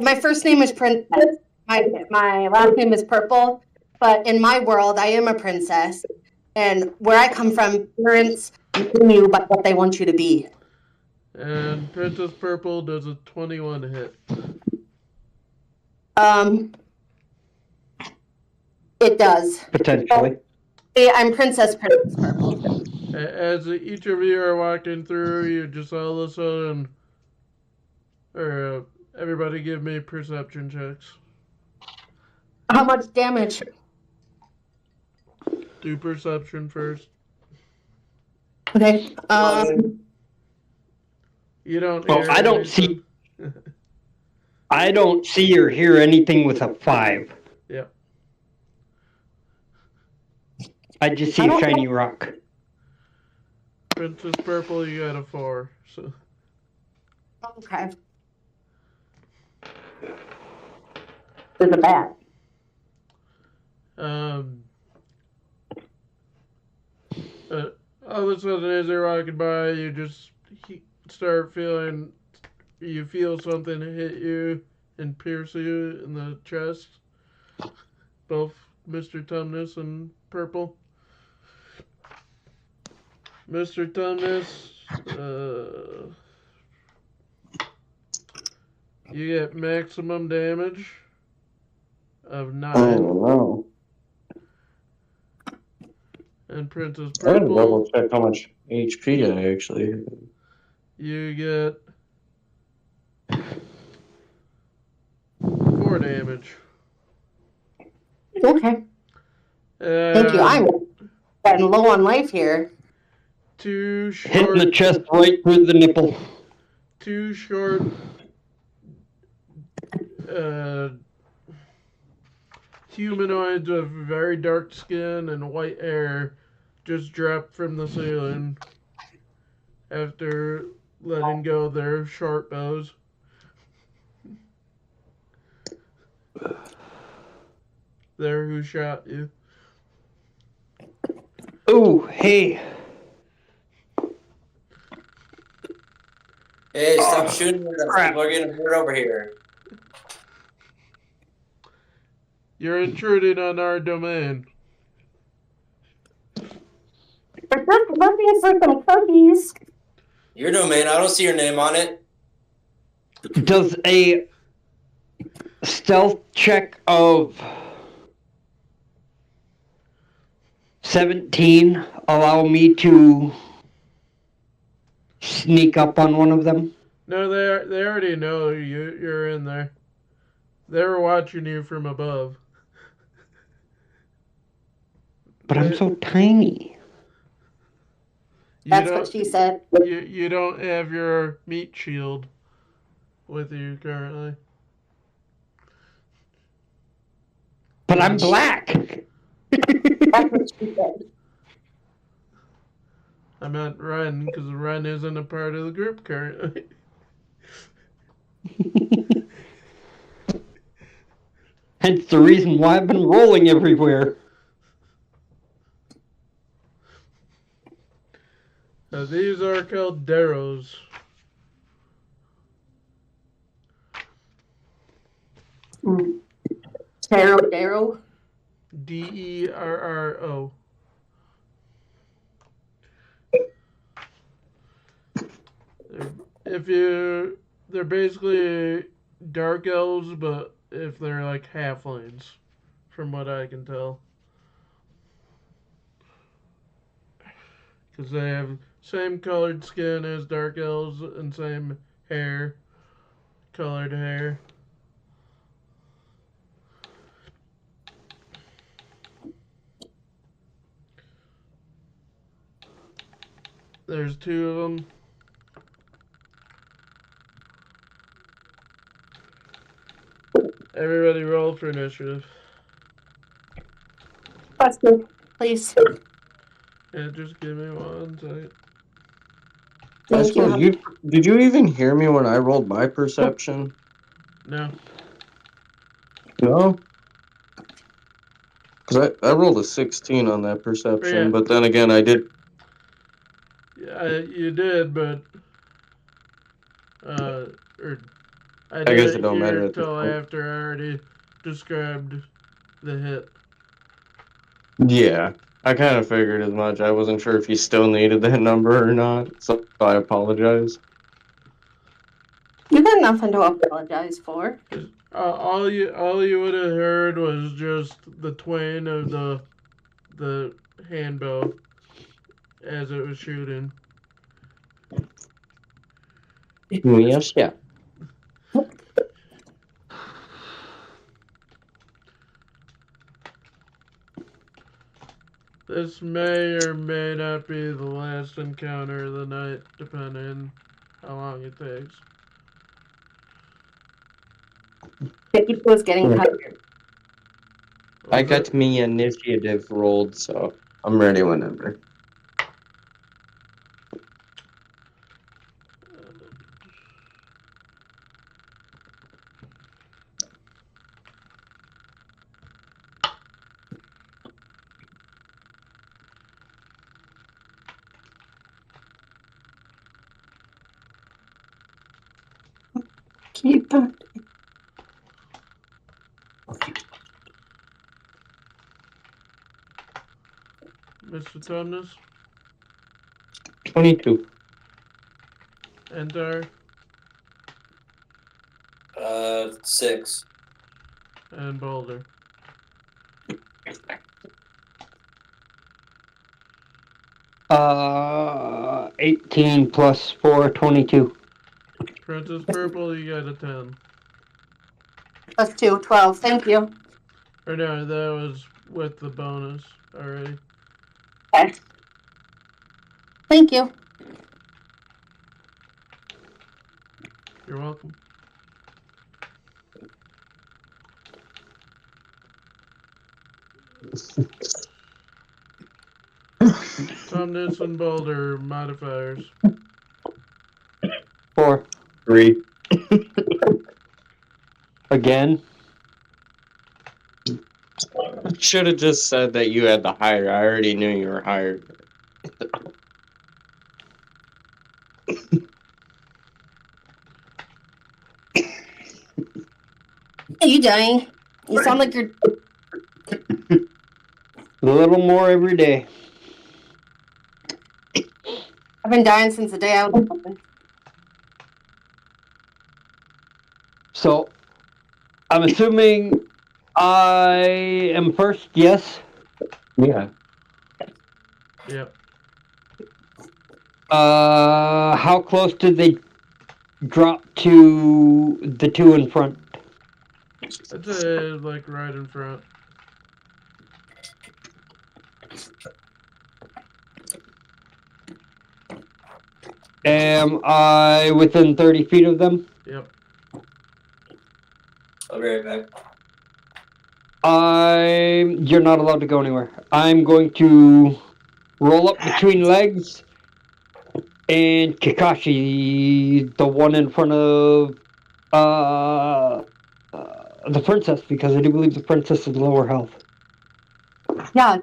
F: My first name is Princess. My last name is Purple. But in my world, I am a princess. And where I come from, parents bring you by what they want you to be.
B: And Princess Purple does a 21 hit.
F: It does.
C: Potentially.
F: Yeah, I'm Princess Purple.
B: As each of you are walking through, you just all of a sudden, everybody give me perception checks.
F: How much damage?
B: Do perception first.
F: Okay.
B: You don't
C: Well,
B: hear
C: I don't
B: anything.
C: I don't see or hear anything with a 5.
B: Yep.
C: I just see a shiny rock.
B: Princess Purple, you got a 4. So
F: Okay. There's a bat.
B: All of a sudden, as you're walking by, you just start feeling, you feel something hit you and pierce you in the chest. Both Mr. Tumnus and Purple. Mr. Tumnus, you get maximum damage of 9.
E: Oh, no.
B: And Princess
E: I gotta
B: Purple,
E: double check how much HP I actually have.
B: you get 4 damage.
F: Okay. Thank you. I'm getting low on life here.
B: 2
C: Hitting the
B: short,
C: chest right through the nipple.
B: 2 short, humanoids with very dark skin and white hair just dropped from the ceiling after letting go their short bows. There, who shot you?
C: Ooh, hey.
D: Hey, stop shooting at us.
C: Crap.
D: People are getting hurt over here.
B: You're intruding on our domain.
F: We're just looking for some cookies.
D: Your domain, I don't see your name on it.
C: Does a stealth check of 17 allow me to sneak up on one of them?
B: No, they already know you're in there. They were watching you from above.
C: But I'm so tiny.
F: That's what she said.
B: You don't have your meat shield with you currently.
C: But I'm black.
F: That's what she said.
B: I meant Ren, because Ren isn't a part of the group currently.
C: Hence the reason why I've been rolling everywhere.
B: These are called Darrows.
F: Darrow.
B: Derro. They're basically dark elves, but if they're like halflings, from what I can tell, because they have same colored skin as dark elves and same colored hair. There's 2 of them. Everybody roll for initiative.
F: Question, please.
B: Yeah, just give me 1 second.
E: I
F: Thank
E: suppose
F: you.
E: did you even hear me when I rolled my perception?
B: No.
E: No? Because I rolled a 16 on that perception,
B: Yeah.
E: but then again, I did.
B: Yeah, you did, but I
E: I guess it
B: didn't
E: don't matter
B: hear
E: at this
B: till
E: point.
B: after I already described the hit.
E: Yeah, I kind of figured as much. I wasn't sure if you still needed that number or not, so I apologize.
F: You got nothing to apologize for.
B: All you would have heard was just the twang of the handbow as it was shooting.
E: Yes, yeah.
B: This may or may not be the last encounter of the night, depending how long it takes.
F: Vicky was getting tired.
E: I
B: Was it?
E: got me initiative rolled, so I'm ready whenever.
F: Keep that.
B: Mr. Tumnus?
E: 22.
B: Enter
D: 6.
B: and Boulder.
C: Uh, 18 plus 4, 22.
B: Princess Purple, you got a 10.
F: Plus 2, 12. Thank you.
B: Or no, that was with the bonus already.
F: Okay. Thank you.
B: You're welcome. Tumnus and Boulder modifiers.
C: 4.
E: 3.
C: Again.
E: Should have just said that you had the higher. I already knew you were higher.
F: Are you dying? You sound like you're.
C: A little more every day.
F: I've been dying since the day I was born.
C: So, I I'm assuming I am first, yes?
E: Yeah.
B: Yep.
C: How close did they drop to the two in front?
B: I'd say like right in front.
C: Am I within 30 feet of them?
B: Yep.
D: I'll be right back.
C: You're not allowed to go anywhere. I'm going to roll up between legs and Kakashi, the one in front of the princess, because I do believe the princess is lower health.
F: Yeah.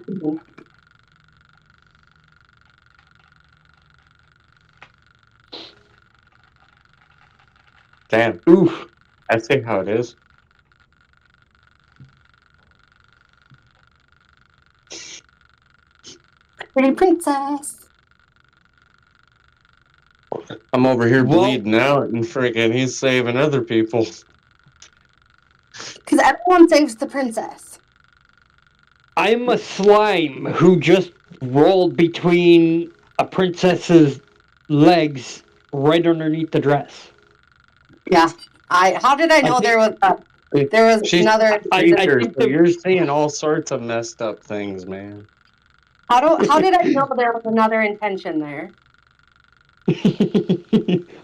E: Damn.
C: Oof.
E: I see how it is.
F: Pretty princess.
E: I'm over here
C: Well-
E: bleeding out, and freaking he's saving other people.
F: Because everyone saves the princess.
C: I'm a slime who just rolled between a princess's legs right underneath the dress.
F: Yeah. How did I know there was
E: She's
F: another?
E: a creature,
C: think
E: so
C: the-
E: you're seeing all sorts of messed up things, man.
F: How did I know there was another intention there?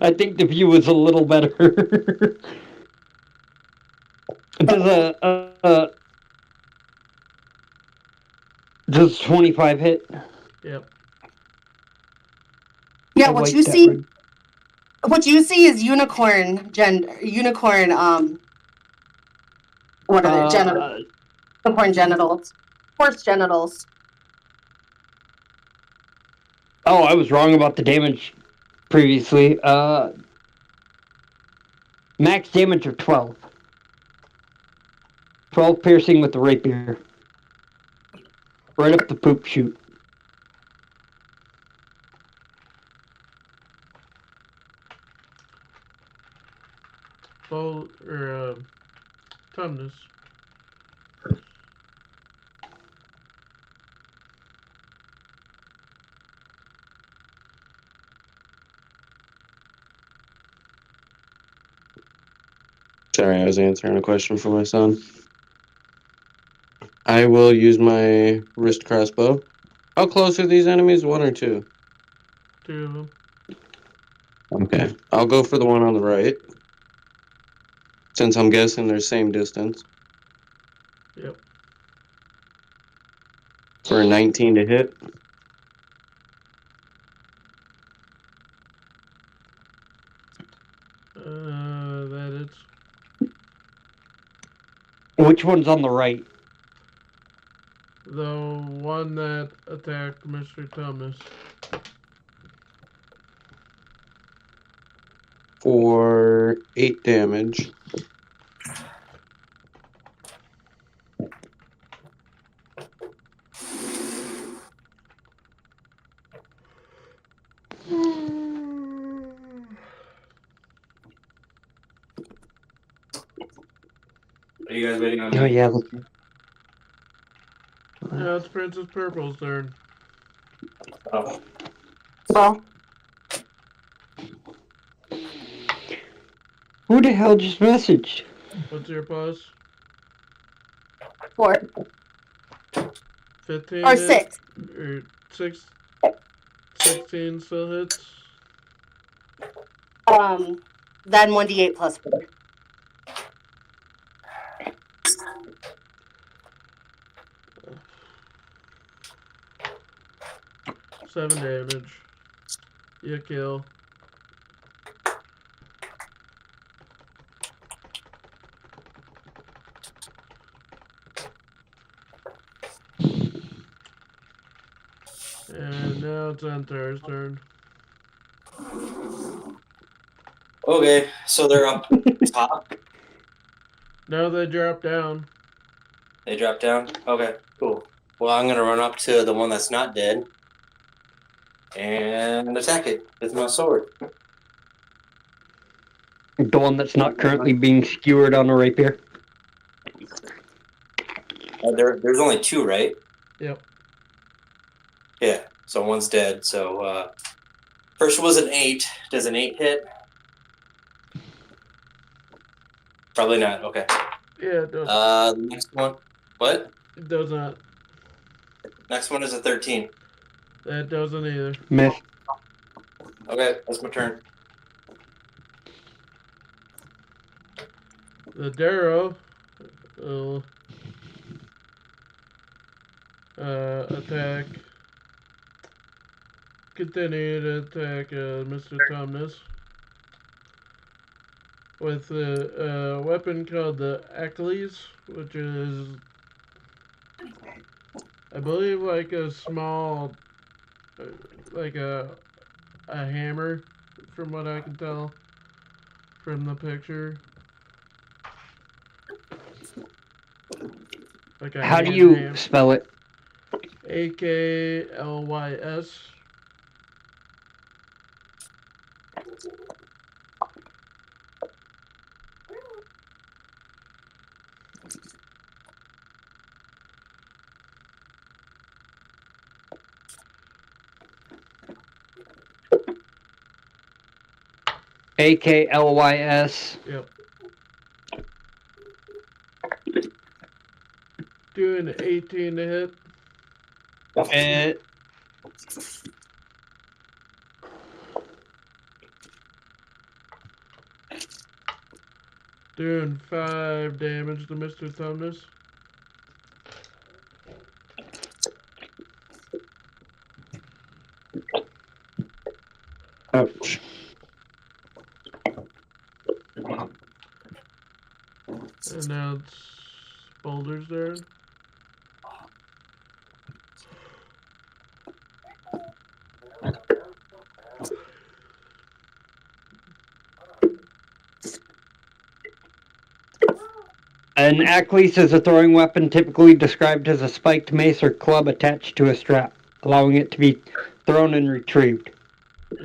C: I think the view is a little better. Does 25 hit?
B: Yep.
F: Yeah.
C: I
F: What
C: like
F: you
C: that
F: see?
C: ring.
F: What you see is unicorn unicorn. What are they? Genitals. Unicorn genitals. Horse genitals.
C: Oh, I was wrong about the damage previously. Max damage of 12. 12 piercing with the rapier. Right up the poop chute.
B: Bowl or Tumnus.
E: Sorry, I was answering a question for my son. I will use my wrist crossbow. How close are these enemies? One or two?
B: 2 of them.
E: Okay. I'll go for the one on the right. Since I'm guessing they're same distance.
B: Yep.
E: For a 19 to hit.
B: That is
C: Which one's on the right?
B: the one that attacked Mr. Tumnus.
E: For 8 damage.
D: Are you guys waiting on
C: Oh,
D: me?
C: yeah.
B: Now it's Princess Purple's turn.
D: Oh.
F: Well,
C: Who the hell just messaged?
B: What's your plus?
F: 4
B: 15
F: or
B: hit?
F: 6.
B: Or 16 still hits?
F: Then 1d8 plus 4.
B: Seven damage. You kill. And now it's Antar's turn.
D: Okay, so they're up top.
B: Now they drop down.
D: They drop down. Okay, cool. Well, I'm gonna run up to the one that's not dead and attack it with my sword.
C: The one that's not currently being skewered on a rapier.
D: There's only 2, right?
B: Yep.
D: Yeah. So one's dead. So first was an 8. Does an 8 hit? Probably not. Okay.
B: Yeah, it does.
D: Next one. What?
B: It does not.
D: Next one is a 13.
B: That doesn't either.
C: Miss.
D: Okay, that's my turn.
B: The Darrow will attack. Continue to attack Mr. Tumnus with a weapon called the Achilles, which is, I believe, like a small, like a hammer, from what I can tell from the picture. Like a
C: How do you
B: ham.
C: spell it?
B: Aklys.
C: Aklys.
B: Yep. Doing 18 to hit. Doing 5 damage to Mr. Tumnus.
C: Ouch.
B: And now it's Boulder's turn.
C: An Achilles is a throwing weapon typically described as a spiked mace or club attached to a strap, allowing it to be thrown and retrieved.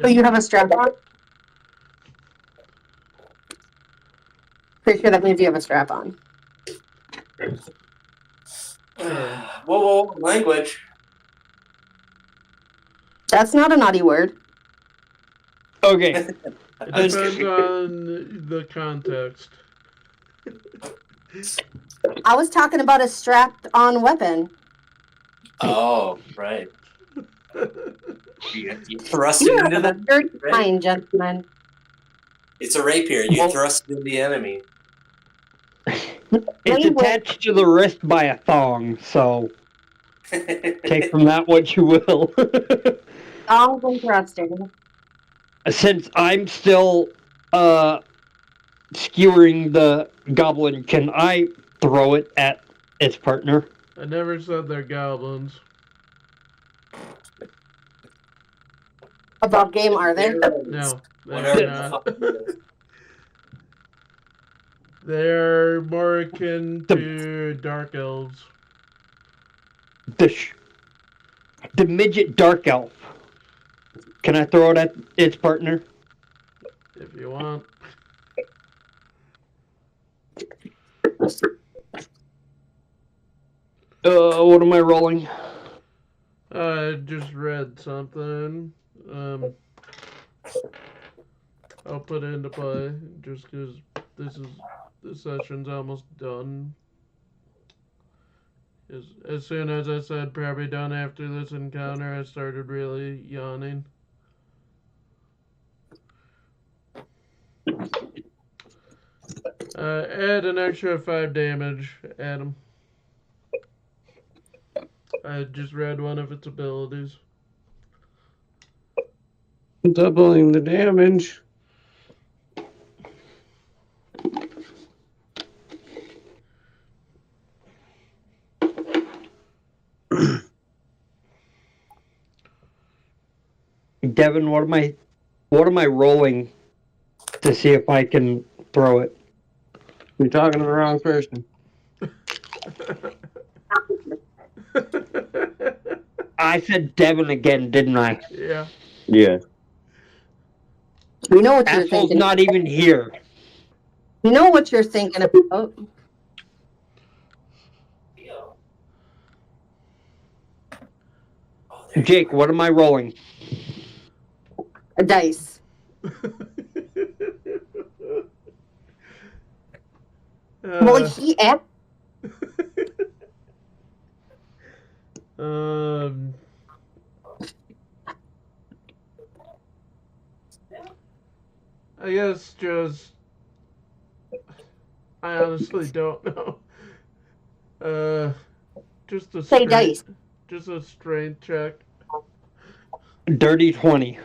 F: So you have a strap on? Pretty sure that means you have a strap on.
D: Whoa, language.
F: That's not a naughty word.
C: Okay.
B: It depends on the context.
F: I was talking about a strapped on weapon.
D: Oh, right. You thrust
F: You
D: it
F: have
D: into
F: a
D: the.
F: very fine gentleman.
D: It's a rapier. You thrust it into the enemy.
C: It's attached to the wrist by a thong, so take from that what you will.
F: All interesting.
C: Since I'm still skewering the goblin, can I throw it at its partner?
B: I never said they're goblins.
F: Above game, are they?
B: No, they're not. They're more akin to dark elves.
C: The midget dark elf. Can I throw it at its partner?
B: If you want.
C: What am I rolling?
B: I just read something. I'll put it into play just because this session's almost done. As soon as I said probably done after this encounter, I started really yawning. Add an extra 5 damage, Adam. I just read one of its abilities.
E: Doubling the damage.
C: Devin, what am I rolling to see if I can throw it?
E: You're talking to the wrong person.
C: I said Devin again, didn't I?
B: Yeah.
A: Yeah.
F: We know what you're
C: Asshole's
F: thinking.
C: not even here.
F: You know what you're thinking about.
C: Jake, what am I rolling?
F: A dice. Well, he asked.
B: I guess just. I honestly don't know. Just a
F: Say dice.
B: Just a strength check.
C: Dirty 20.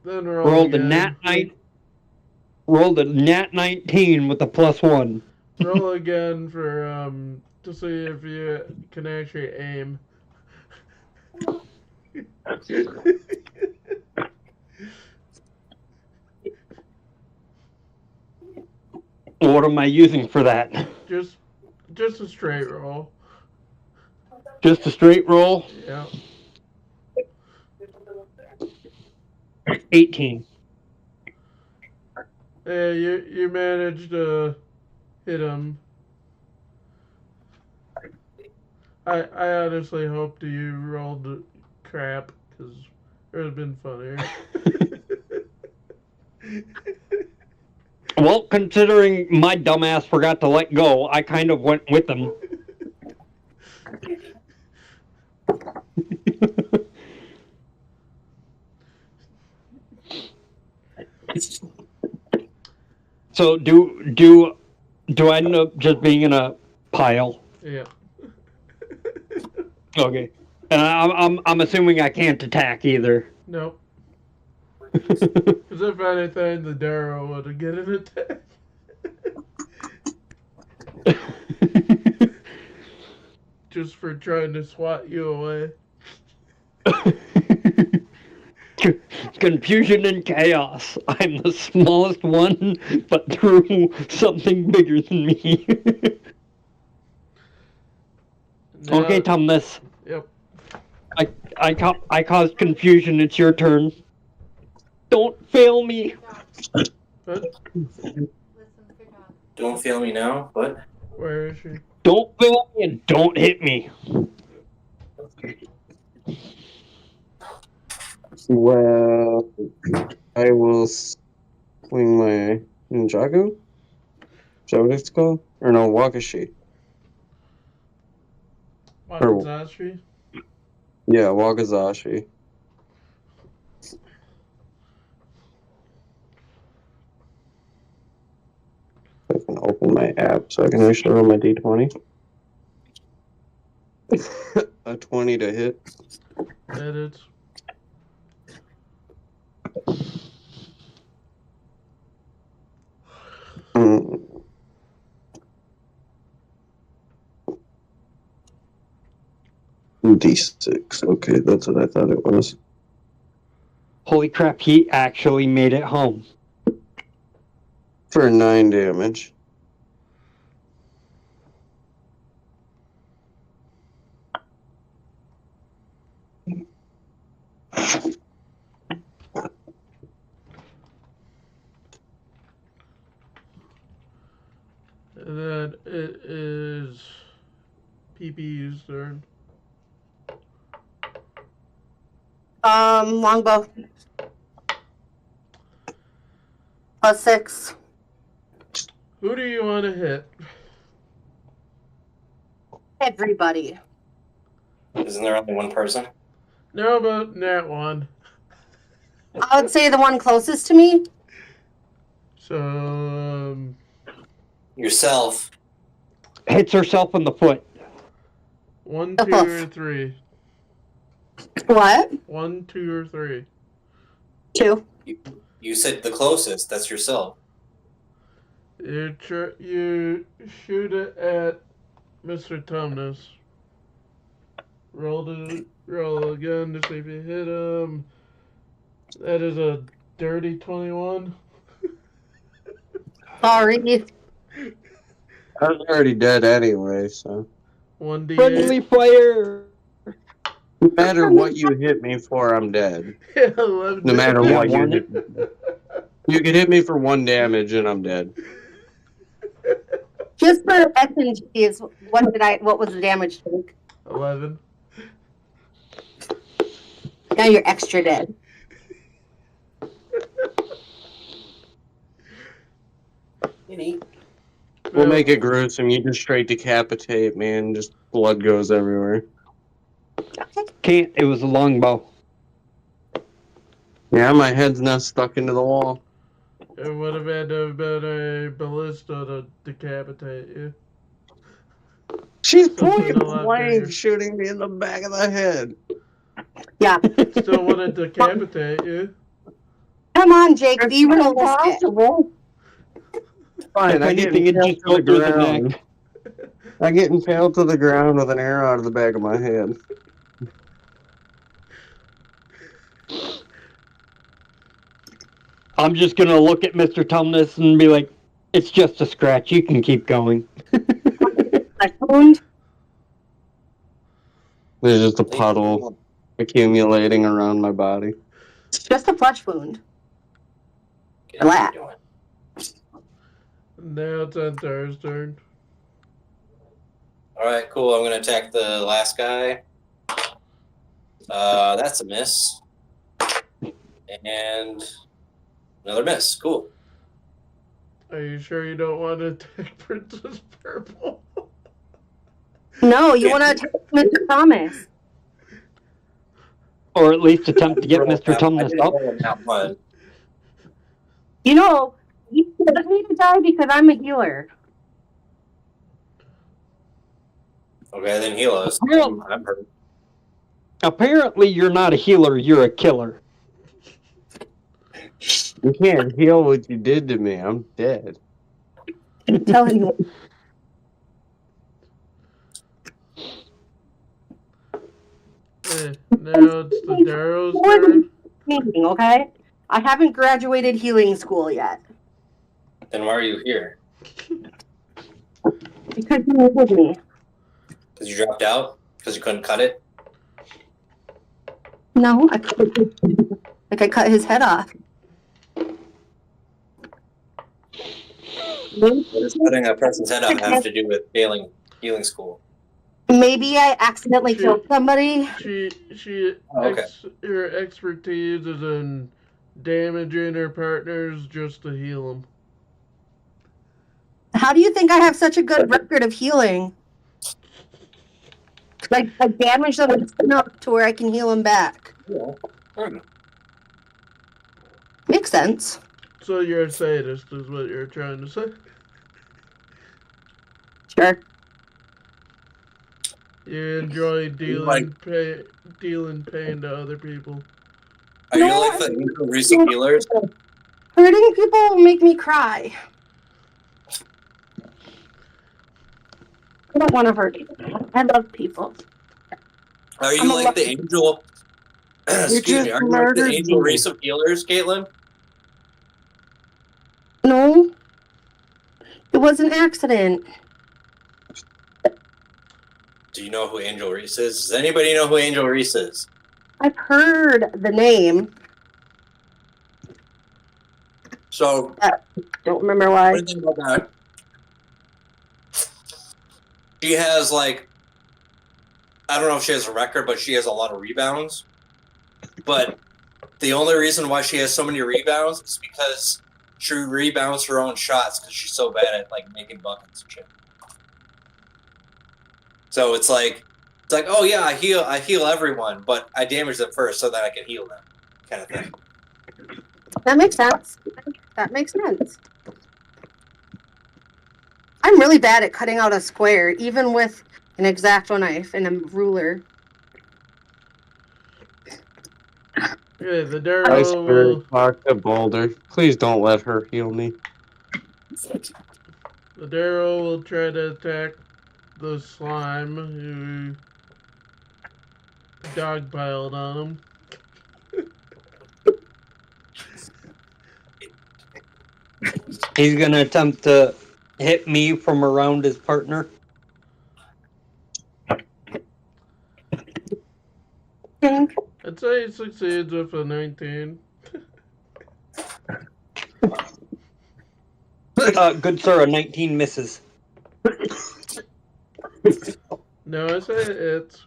B: Then roll
C: Rolled
B: again.
C: Rolled a nat 19 with a +1.
B: Roll again for to see if you can actually aim.
C: What am I using for that?
B: Just a straight roll.
C: Just a straight roll?
B: Yeah.
C: 18.
B: Yeah, you managed to hit him. I honestly hoped you rolled crap, because it would have been funnier.
C: Well, considering my dumbass forgot to let go, I kind of went with him. So do I end up just being in a pile?
B: Yeah.
C: Okay. And I'm assuming I can't attack either.
B: Nope. Because if anything, the Darrow would have get an attack. Just for trying to swat you away.
C: Confusion and chaos. I'm the smallest one, but through something bigger than me.
B: Now,
C: Okay, Tumnus.
B: Yep.
C: I caused confusion. It's your turn. Don't fail me.
B: What?
D: Don't fail me now. What?
B: Where is she?
C: Don't fail me and don't hit me.
E: Well, I will swing my Ninjago. Is that what it's called? Or no, Wakashi.
B: Wakizashi?
E: Yeah, Wakazashi. I can open my app so I can actually roll my d20. A 20 to hit.
B: Edit.
E: D6. Okay, that's what I thought it was.
C: Holy crap, he actually made it home.
E: For 9 damage.
B: And then it is PPU's turn.
F: Longbow. +6.
B: Who do you want to hit?
F: Everybody.
D: Isn't there only one person?
B: No, but nat 1.
F: I would say the one closest to me.
B: So,
D: Yourself.
C: Hits herself in the foot.
B: 1,
F: The
B: 2,
F: hoof.
B: or 3.
F: What?
B: 1, 2, or 3.
F: 2.
D: You said the closest. That's yourself.
B: You shoot it at Mr. Tumnus. Roll again to see if you hit him. That is a dirty 21.
F: Sorry.
E: I was already dead anyway, so.
B: 1d8.
C: Friendly fire.
E: No matter what you hit me for, I'm dead.
B: Yeah, 11
E: No matter
C: Yeah,
E: what you
C: one.
E: hit me for. You can hit me for 1 damage and I'm dead.
F: Just for S&Gs, what was the damage take?
B: 11.
F: Now you're extra dead.
E: We'll make it gruesome. You just straight decapitate, man. Just blood goes everywhere.
C: Can't. It was a longbow.
E: Yeah, my head's not stuck into the wall.
B: It would have had to have been a ballista to decapitate you.
E: She's
B: Something
E: pointing
B: a lot
E: blank,
B: bigger.
E: shooting me in the back of the head.
F: Yeah.
B: Still wouldn't decapitate you.
F: Come on, Jake. Be realistic.
E: Fine,
C: If
E: I get
C: anything, it
E: impaled
C: just
E: to the
C: goes through the
E: ground.
C: neck.
E: I get impaled to the ground with an arrow out of the back of my head.
C: I'm just gonna look at Mr. Tumnus and be like, "It's just a scratch. You can keep going."
F: A wound?
E: There's just a puddle accumulating around my body.
F: It's just a flesh wound. Relax.
B: Now it's Antar's turn.
D: Alright, cool. I'm going to attack the last guy. That's a miss. And another miss. Cool.
B: Are you sure you don't want to attack Princess Purple?
F: No, you want to attack Mr. Thomas.
C: Or at least attempt to get Mr.
D: I
C: Tumnus
D: didn't
C: up.
D: roll on that one.
F: You know, you expect me to die because I'm a healer.
D: Okay, then heal us. I'm hurt.
C: Apparently, you're not a healer. You're a killer.
E: You can't heal what you did to me. I'm dead.
F: I'm telling you.
B: Now it's the Darrow's turn.
F: Healing, okay? I haven't graduated healing school yet.
D: Then why are you here?
F: Because you needed me.
D: Because you dropped out? Because you couldn't cut it?
F: No, I cut his head off.
D: What does cutting a person's head off have to do with failing healing school?
F: Maybe I accidentally killed somebody.
B: Her expertise is in damaging her partners just to heal them.
F: How do you think I have such a good record of healing? Like, I damaged them enough to where I can heal them back.
D: Yeah.
F: Makes sense.
B: So you're a sadist, is what you're trying to say?
F: Sure.
B: You enjoy dealing pain to other people.
D: Are you like the recent healers?
F: Hurting people make me cry. I don't want to hurt people. I love people.
D: Are you like the angel? Excuse me. Are you like the angel race of healers, Caitlin?
F: No. It was an accident.
D: Do you know who Angel Reese is? Does anybody know who Angel Reese is?
F: I've heard the name.
D: So,
F: Don't remember why.
D: what do you think about that? She has, like, I don't know if she has a record, but she has a lot of rebounds. But the only reason why she has so many rebounds is because she rebounds her own shots because she's so bad at, like, making buckets and shit. So it's like, oh yeah, I heal everyone, but I damage them first so that I can heal them, kind of thing.
F: That makes sense. That makes sense. I'm really bad at cutting out a square, even with an X-Acto knife and a ruler.
B: Okay, the
E: I
B: Darrow
E: spirit
B: will...
E: talk to Boulder. Please don't let her heal me.
B: The Darrow will try to attack the slime who dogpiled on him.
C: He's gonna attempt to hit me from around his partner.
B: I'd say he succeeds with a 19.
C: Good sir, a 19 misses.
B: No, I say it's.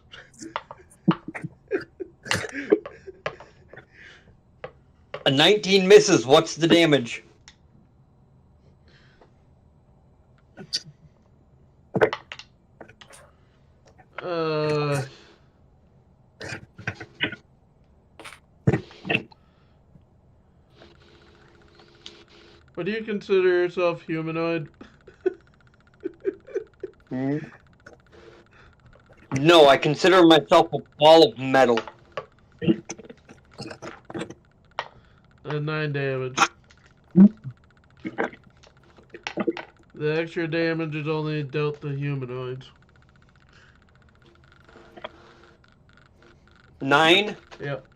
C: A 19 misses. What's the damage?
B: What do you consider yourself humanoid?
C: No, I consider myself a ball of metal.
B: 9 damage. The extra damage is only dealt to humanoids.
C: 9?
B: Yep.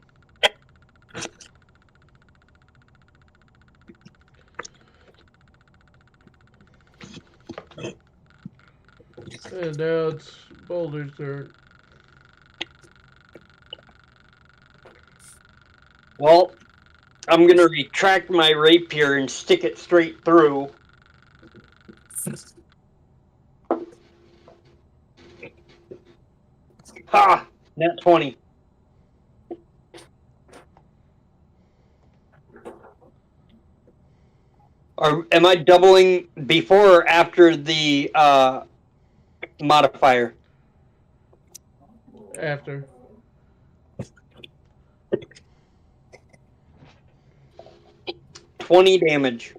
B: And now it's Boulder's turn.
C: Well, I'm gonna retract my rapier and stick it straight through. Ha! Nat 20. Am I doubling before or after the modifier?
B: After.
C: $20 damage.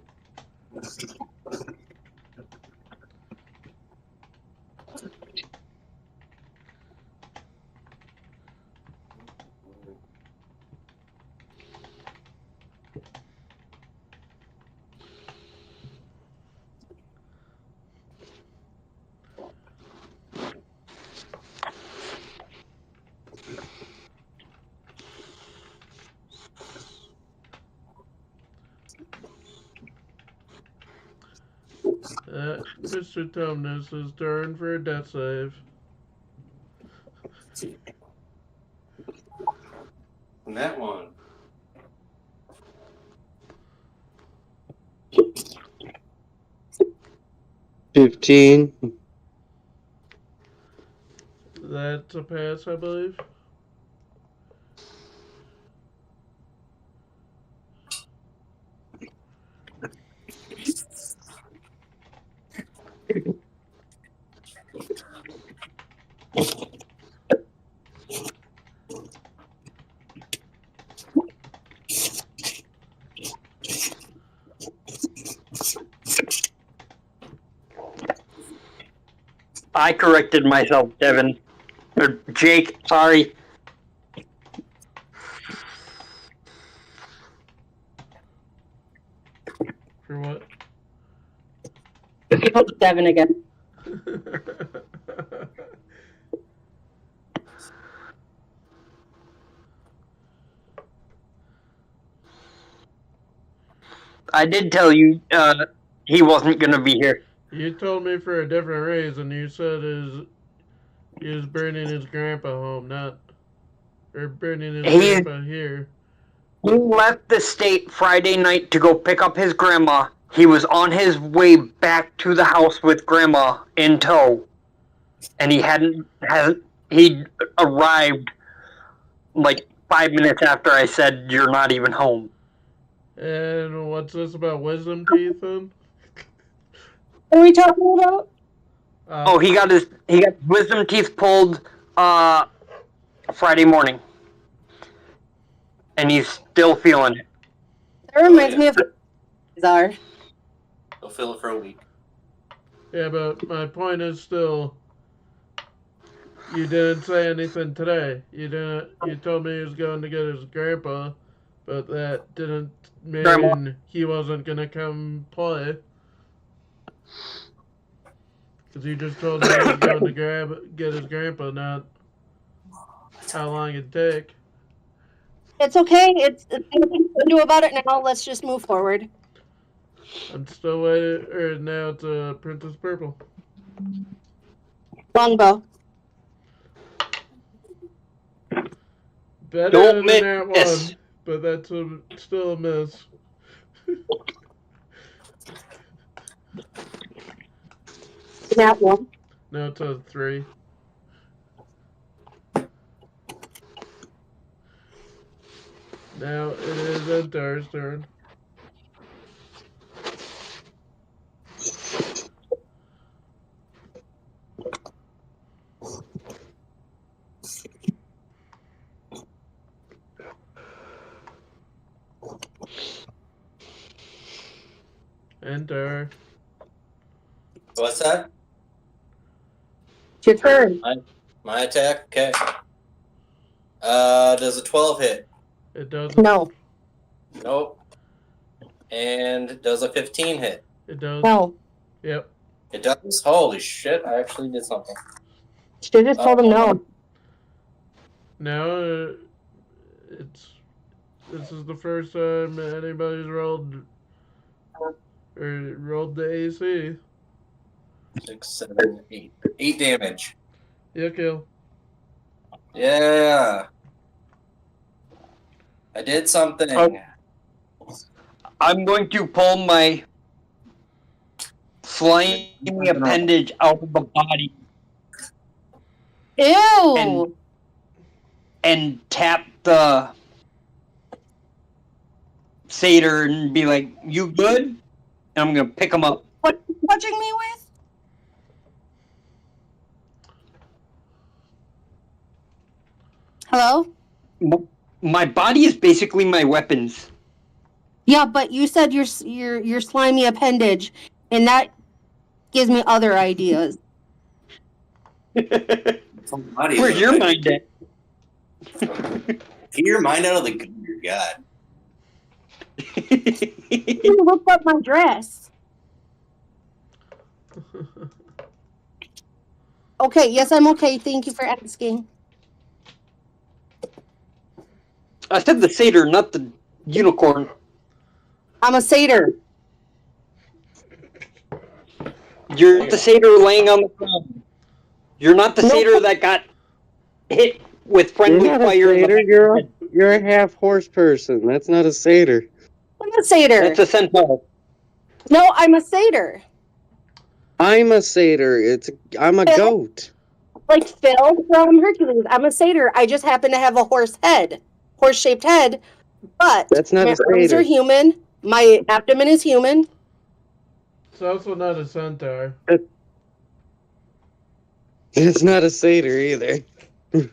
B: Mr. Tumnus' turn for a death save.
D: And that one.
E: $15.
B: That's a pass, I believe.
C: I corrected myself, Devin. Or Jake, sorry.
B: For what?
F: Devin again.
C: I did tell you he wasn't going to be here.
B: You told me for a different reason. You said he was burning his grandpa home, or burning his grandpa here.
C: He left the state Friday night to go pick up his grandma. He was on his way back to the house with grandma in tow. And he arrived like 5 minutes after I said you're not even home.
B: And what's this about wisdom teeth then?
F: What are we talking about?
C: He got wisdom teeth pulled Friday morning. And he's still feeling it.
F: That reminds me of Czar.
D: They'll fill it for a week.
B: Yeah, but my point is still, you didn't say anything today. You told me he was going to get his grandpa, but that didn't mean
C: Grandma.
B: he wasn't going to come play. Because you just told me he was going to get his grandpa, not how long it'd take.
F: It's okay. It's nothing to do about it now. Let's just move forward.
B: I'm still waiting, now it's Princess Purple.
F: Longbow.
B: Better
C: Don't
B: than that
C: miss.
B: one, but that's still a miss.
F: That one.
B: No, it's a 3. Now it is Entar's turn. Entar.
D: What's that?
F: It's your turn.
D: My attack? Okay. Does a 12 hit?
B: It doesn't.
F: No.
D: Nope. And does a 15 hit?
B: It does.
F: No.
B: Yep.
D: It does? Holy shit, I actually did something.
F: Should have told him no.
B: Now this is the first time anybody's rolled the AC.
D: 6, 7, 8. 8 damage.
B: Yeah, kill.
D: Yeah. I did something.
C: Oh. I'm going to pull my slimy appendage out of the body
F: Ew.
C: and tap the satyr and be like, "You good?" And I'm gonna pick him up.
F: What are you touching me with? Hello?
C: My body is basically my weapons.
F: Yeah, but you said your slimy appendage, and that gives me other ideas.
C: Where's your mind at?
D: Get your mind out of the gun you got.
F: You looked up my dress. Okay, yes, I'm okay. Thank you for asking.
C: I said the satyr, not the unicorn.
F: I'm a satyr.
C: You're the satyr laying on the ground. You're not the satyr that got hit with friendly
G: You're not a
C: fire.
G: satyr. You're a half horse person. That's not a satyr.
F: I'm a satyr.
C: That's a centaur.
F: No, I'm a satyr.
G: I'm a satyr. I'm a goat.
F: Like Phil from Hercules. I'm a satyr. I just happen to have a horse-shaped head, but
G: That's not
F: my
G: a
F: arms
G: satyr.
F: are human. My abdomen is human.
B: It's also not a centaur.
G: It's not a satyr either.
B: It's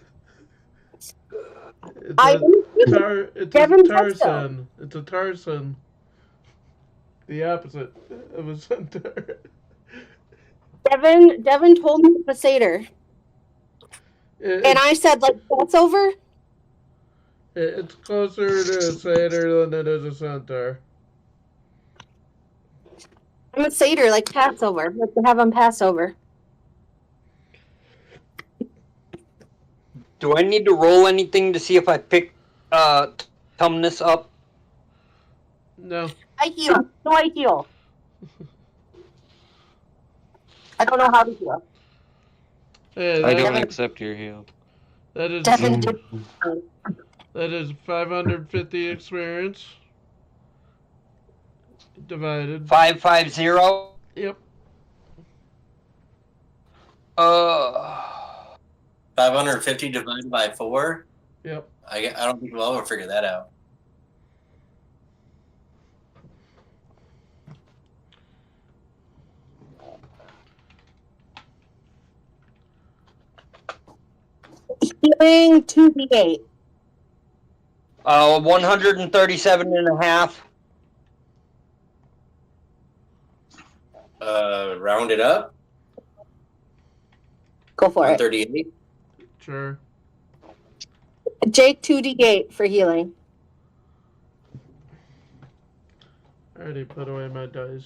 B: a
F: Kevin
B: Tarsan. It's a Tarsan. The opposite of a centaur.
F: Devin told me I'm a satyr. And I said, like, that's over?
B: It's closer to a satyr than it is a centaur.
F: I'm a satyr, like Passover. Let's have on Passover.
C: Do I need to roll anything to see if I pick Tumnus up?
B: No.
F: I heal. No, I heal. I don't know how to heal.
B: Hey,
G: I don't accept your heal.
B: That is
F: Devin did.
B: that is 550 experience divided.
C: 550.
B: Yep.
D: 550 divided by 4?
B: Yep.
D: I don't think we'll ever figure that out.
F: Healing 2d8.
C: 137 and a half.
D: Round it up.
F: Go for it.
D: 138.
B: Sure.
F: Jake 2d8 for healing.
B: I already put away my dice.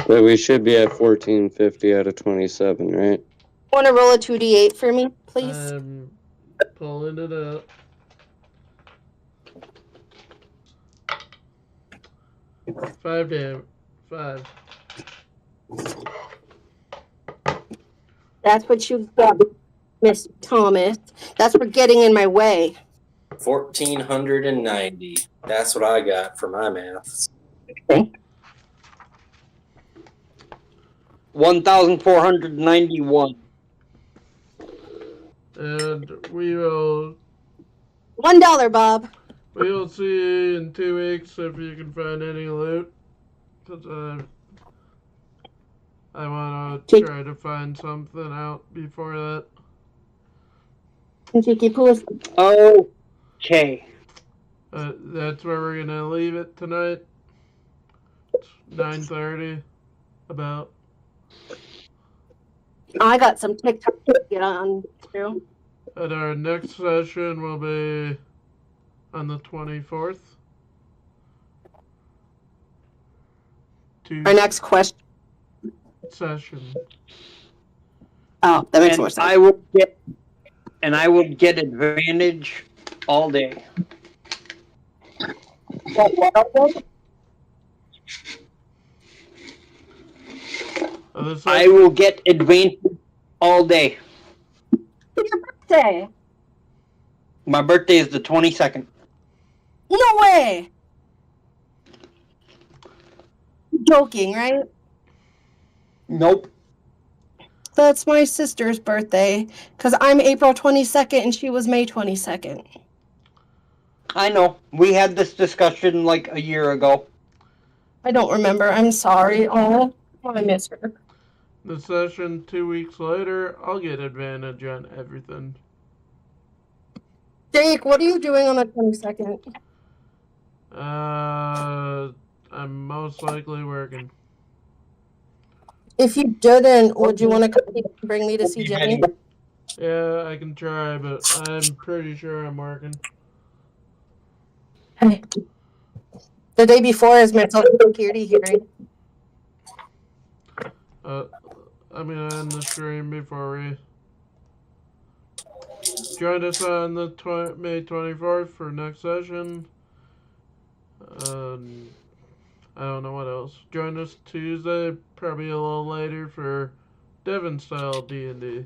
G: But we should be at 1450 out of 27, right?
F: Want to roll a 2d8 for me, please?
B: I'm pulling it up. Five.
F: That's what you got, Miss Thomas. That's for getting in my way.
D: 1,490. That's what I got for my maths.
F: Okay.
C: 1,491.
B: And we will
F: $1, Bob.
B: see you in 2 weeks if you can find any loot. Cause I want to try to find something out before that.
F: Cheeky poo.
C: Okay.
B: That's where we're gonna leave it tonight. It's 9:30, about.
F: I got some TikTok to get on too.
B: And our next session will be on the 24th.
F: Our next question.
B: Session.
F: Oh, that makes
C: And
F: more sense.
C: I will get advantage all day. I will get advantage all day.
F: Your birthday.
C: My birthday is the 22nd.
F: No way. You're joking, right?
C: Nope.
F: That's my sister's birthday because I'm April 22nd and she was May 22nd.
C: I know. We had this discussion like a year ago.
F: I don't remember. I'm sorry. Oh, I miss her.
B: The session 2 weeks later, I'll get advantage on everything.
F: Jake, what are you doing on the 22nd?
B: I'm most likely working.
F: If you didn't, would you want to come and bring me to see Jenny?
B: Yeah, I can try, but I'm pretty sure I'm working.
F: Hey. The day before is mental security hearing.
B: I'm gonna end the stream before we join us on the May 24th for next session. I don't know what else. Join us Tuesday, probably a little later for Devon style D&D.